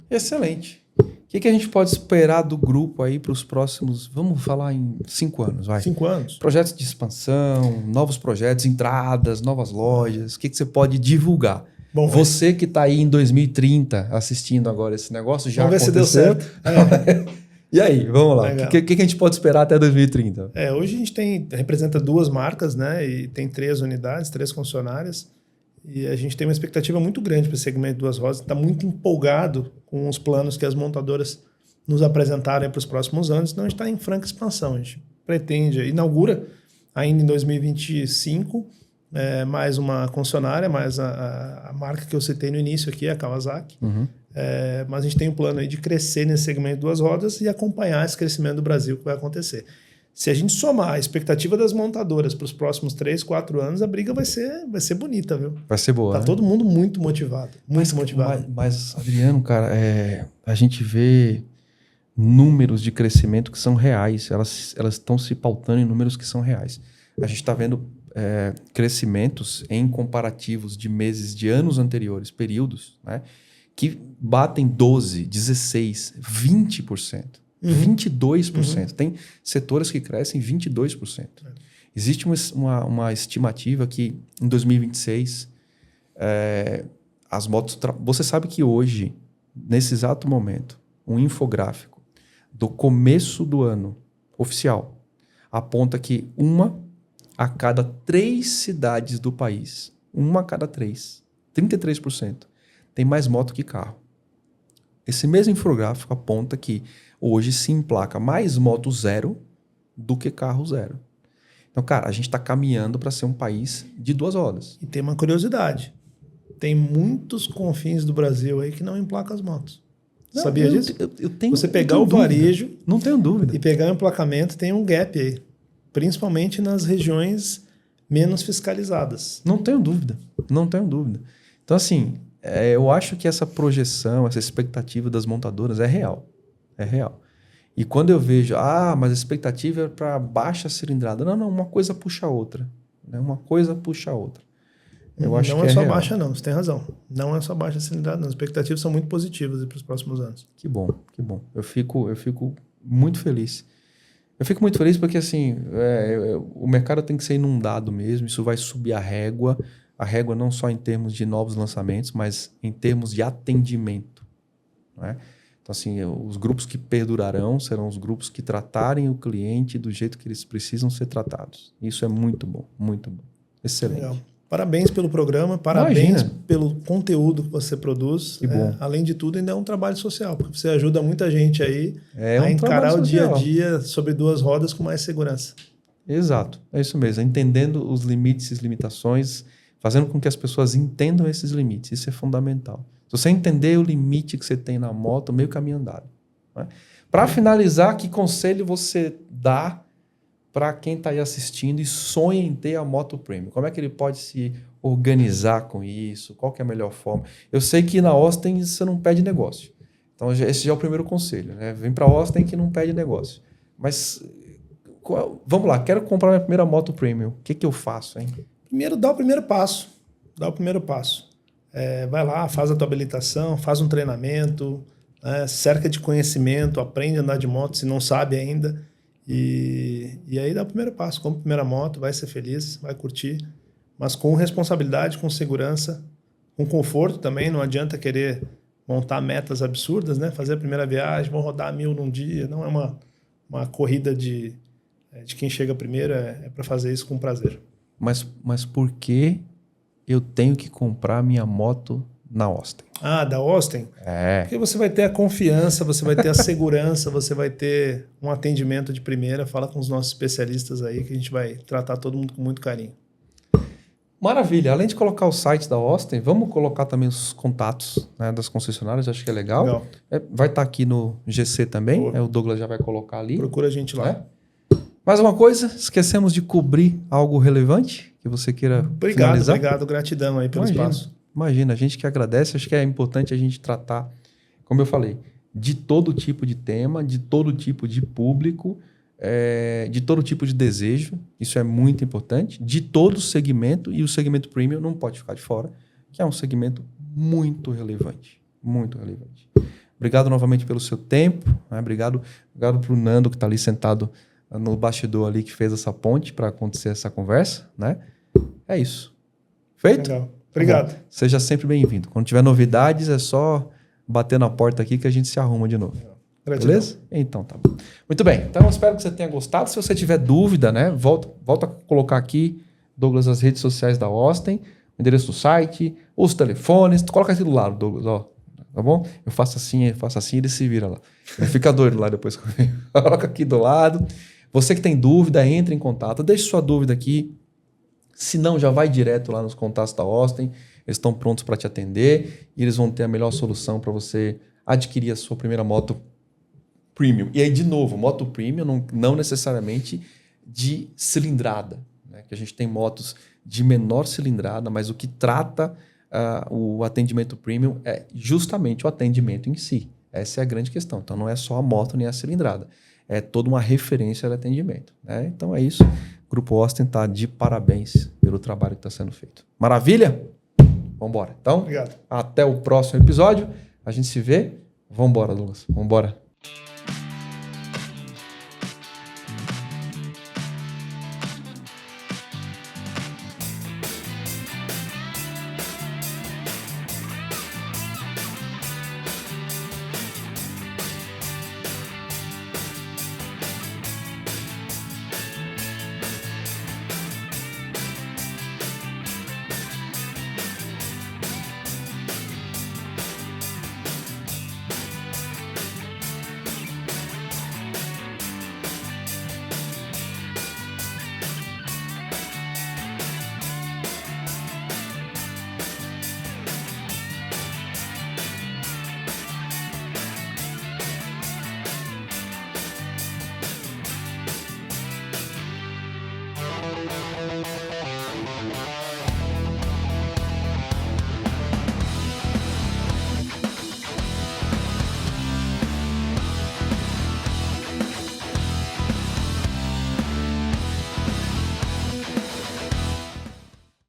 Excelente. O que a gente pode esperar do grupo aí para os próximos, vamos falar em 5 anos, vai? 5 anos. Projetos de expansão, novos projetos, entradas, novas lojas. O que você pode divulgar? Bom, você que está aí em 2030 assistindo agora esse negócio, já vamos aconteceu. Ver se deu certo. E aí, vamos lá. O que a gente pode esperar até 2030? Hoje a gente representa 2 marcas, né? E tem 3 unidades, 3 concessionárias. E a gente tem uma expectativa muito grande para esse segmento de 2 rodas. Está muito empolgado com os planos que as montadoras nos apresentarem para os próximos anos. Então a gente está em franca expansão. A gente inaugura ainda em 2025 mais uma concessionária, mais a marca que eu citei no início aqui, a Kawasaki. Uhum. Mas a gente tem um plano aí de crescer nesse segmento de 2 rodas e acompanhar esse crescimento do Brasil que vai acontecer. Se a gente somar a expectativa das montadoras para os próximos 3, 4 anos, a briga vai ser bonita, viu? Vai ser boa. Tá, né? Todo mundo muito motivado. Mas Adriano, cara, a gente vê números de crescimento que são reais. Elas estão se pautando em números que são reais. A gente está vendo crescimentos em comparativos de meses de anos anteriores, períodos, né, que batem 12%, 16%, 20%. 22%. Tem setores que crescem 22%. Existe uma estimativa que em 2026 as motos... Você sabe que hoje, nesse exato momento, um infográfico do começo do ano oficial aponta que 1 a cada 3 cidades do país, 1 a cada 3, 33%, tem mais moto que carro. Esse mesmo infográfico aponta que hoje se emplaca mais moto zero do que carro zero. Então, cara, a gente está caminhando para ser um país de 2 rodas. E tem uma curiosidade. Tem muitos confins do Brasil aí que não emplacam as motos. Não, sabia disso? Eu tenho, você pegar o varejo... Não tenho dúvida. E pegar o emplacamento, tem um gap aí. Principalmente nas regiões menos fiscalizadas. Não tenho dúvida. Não tenho dúvida. Então, assim, eu acho que essa projeção, essa expectativa das montadoras é real. É real. E quando eu vejo, mas a expectativa é para baixa cilindrada. Não, uma coisa puxa a outra. Né? Uma coisa puxa a outra. Eu acho não que é só real. baixa, não. Você tem razão. Não é só baixa cilindrada, não. As expectativas são muito positivas para os próximos anos. Que bom, que bom. Eu fico muito feliz. Eu fico muito feliz porque, assim, o mercado tem que ser inundado mesmo. Isso vai subir a régua. A régua não só em termos de novos lançamentos, mas em termos de atendimento. Não é? Então, assim, os grupos que perdurarão serão os grupos que tratarem o cliente do jeito que eles precisam ser tratados. Isso é muito bom, muito bom. Excelente. Legal. Parabéns pelo programa, parabéns pelo conteúdo que você produz. Que bom. Além de tudo, ainda é um trabalho social, porque você ajuda muita gente aí a encarar o dia a dia sobre 2 rodas com mais segurança. Exato, é isso mesmo. Entendendo os limites e limitações, fazendo com que as pessoas entendam esses limites. Isso é fundamental. Se você entender o limite que você tem na moto, meio caminho andado. Né? Para finalizar, que conselho você dá para quem está aí assistindo e sonha em ter a moto premium? Como é que ele pode se organizar com isso? Qual que é a melhor forma? Eu sei que na Austin você não perde negócio. Então esse já é o primeiro conselho, né? Vem para Austin que não perde negócio. Mas vamos lá, quero comprar minha primeira moto premium. O que eu faço, hein? Primeiro, dá o primeiro passo. Vai lá, faz a tua habilitação, faz um treinamento, cerca de conhecimento, aprende a andar de moto se não sabe ainda. E aí dá o primeiro passo, compra a primeira moto, vai ser feliz, vai curtir, mas com responsabilidade, com segurança, com conforto também. Não adianta querer montar metas absurdas, né? Fazer a primeira viagem, vou rodar 1000 num dia. Não é uma corrida de quem chega primeiro, é para fazer isso com prazer. Mas por que eu tenho que comprar minha moto na Austin? Ah, da Austin? Porque você vai ter a confiança, você vai ter a segurança, você vai ter um atendimento de primeira. Fala com os nossos especialistas aí que a gente vai tratar todo mundo com muito carinho. Maravilha. Além de colocar o site da Austin, vamos colocar também os contatos, né, das concessionárias. Acho que é legal. Vai estar aqui no GC também. O Douglas já vai colocar ali. Procura a gente lá. Mais uma coisa, esquecemos de cobrir algo relevante que você queira finalizar? Obrigado, gratidão aí pelo espaço. Imagina, a gente que agradece. Acho que é importante a gente tratar, como eu falei, de todo tipo de tema, de todo tipo de público, de todo tipo de desejo. Isso é muito importante. De todo segmento, e o segmento premium não pode ficar de fora, que é um segmento muito relevante. Muito relevante. Obrigado novamente pelo seu tempo. Né? Obrigado para o Nando, que está ali sentado no bastidor ali, que fez essa ponte para acontecer essa conversa. Né? É isso. Feito? Legal. Obrigado. Tá, seja sempre bem-vindo. Quando tiver novidades, é só bater na porta aqui que a gente se arruma de novo. Gratidão. Beleza? Então tá bom. Muito bem. Então eu espero que você tenha gostado. Se você tiver dúvida, né, volta a colocar aqui, Douglas, as redes sociais da Austin, o endereço do site, os telefones. Coloca aqui do lado, Douglas, ó. Tá bom? Eu faço assim, ele se vira lá. Ele fica doido lá depois que eu venho. Coloca aqui do lado. Você que tem dúvida, entre em contato. Deixe sua dúvida aqui. Se não, já vai direto lá nos contatos da Austin. Eles estão prontos para te atender e eles vão ter a melhor solução para você adquirir a sua primeira moto premium. E aí, de novo, moto premium não necessariamente de cilindrada. Né? Que a gente tem motos de menor cilindrada, mas o que trata o atendimento premium é justamente o atendimento em si. Essa é a grande questão. Então, não é só a moto nem a cilindrada. É toda uma referência de atendimento. Né? Então, é isso. O Grupo Austin está de parabéns pelo trabalho que está sendo feito. Maravilha? Vamos embora. Então, obrigado. Até o próximo episódio. A gente se vê. Vamos embora, Douglas. Vamos embora.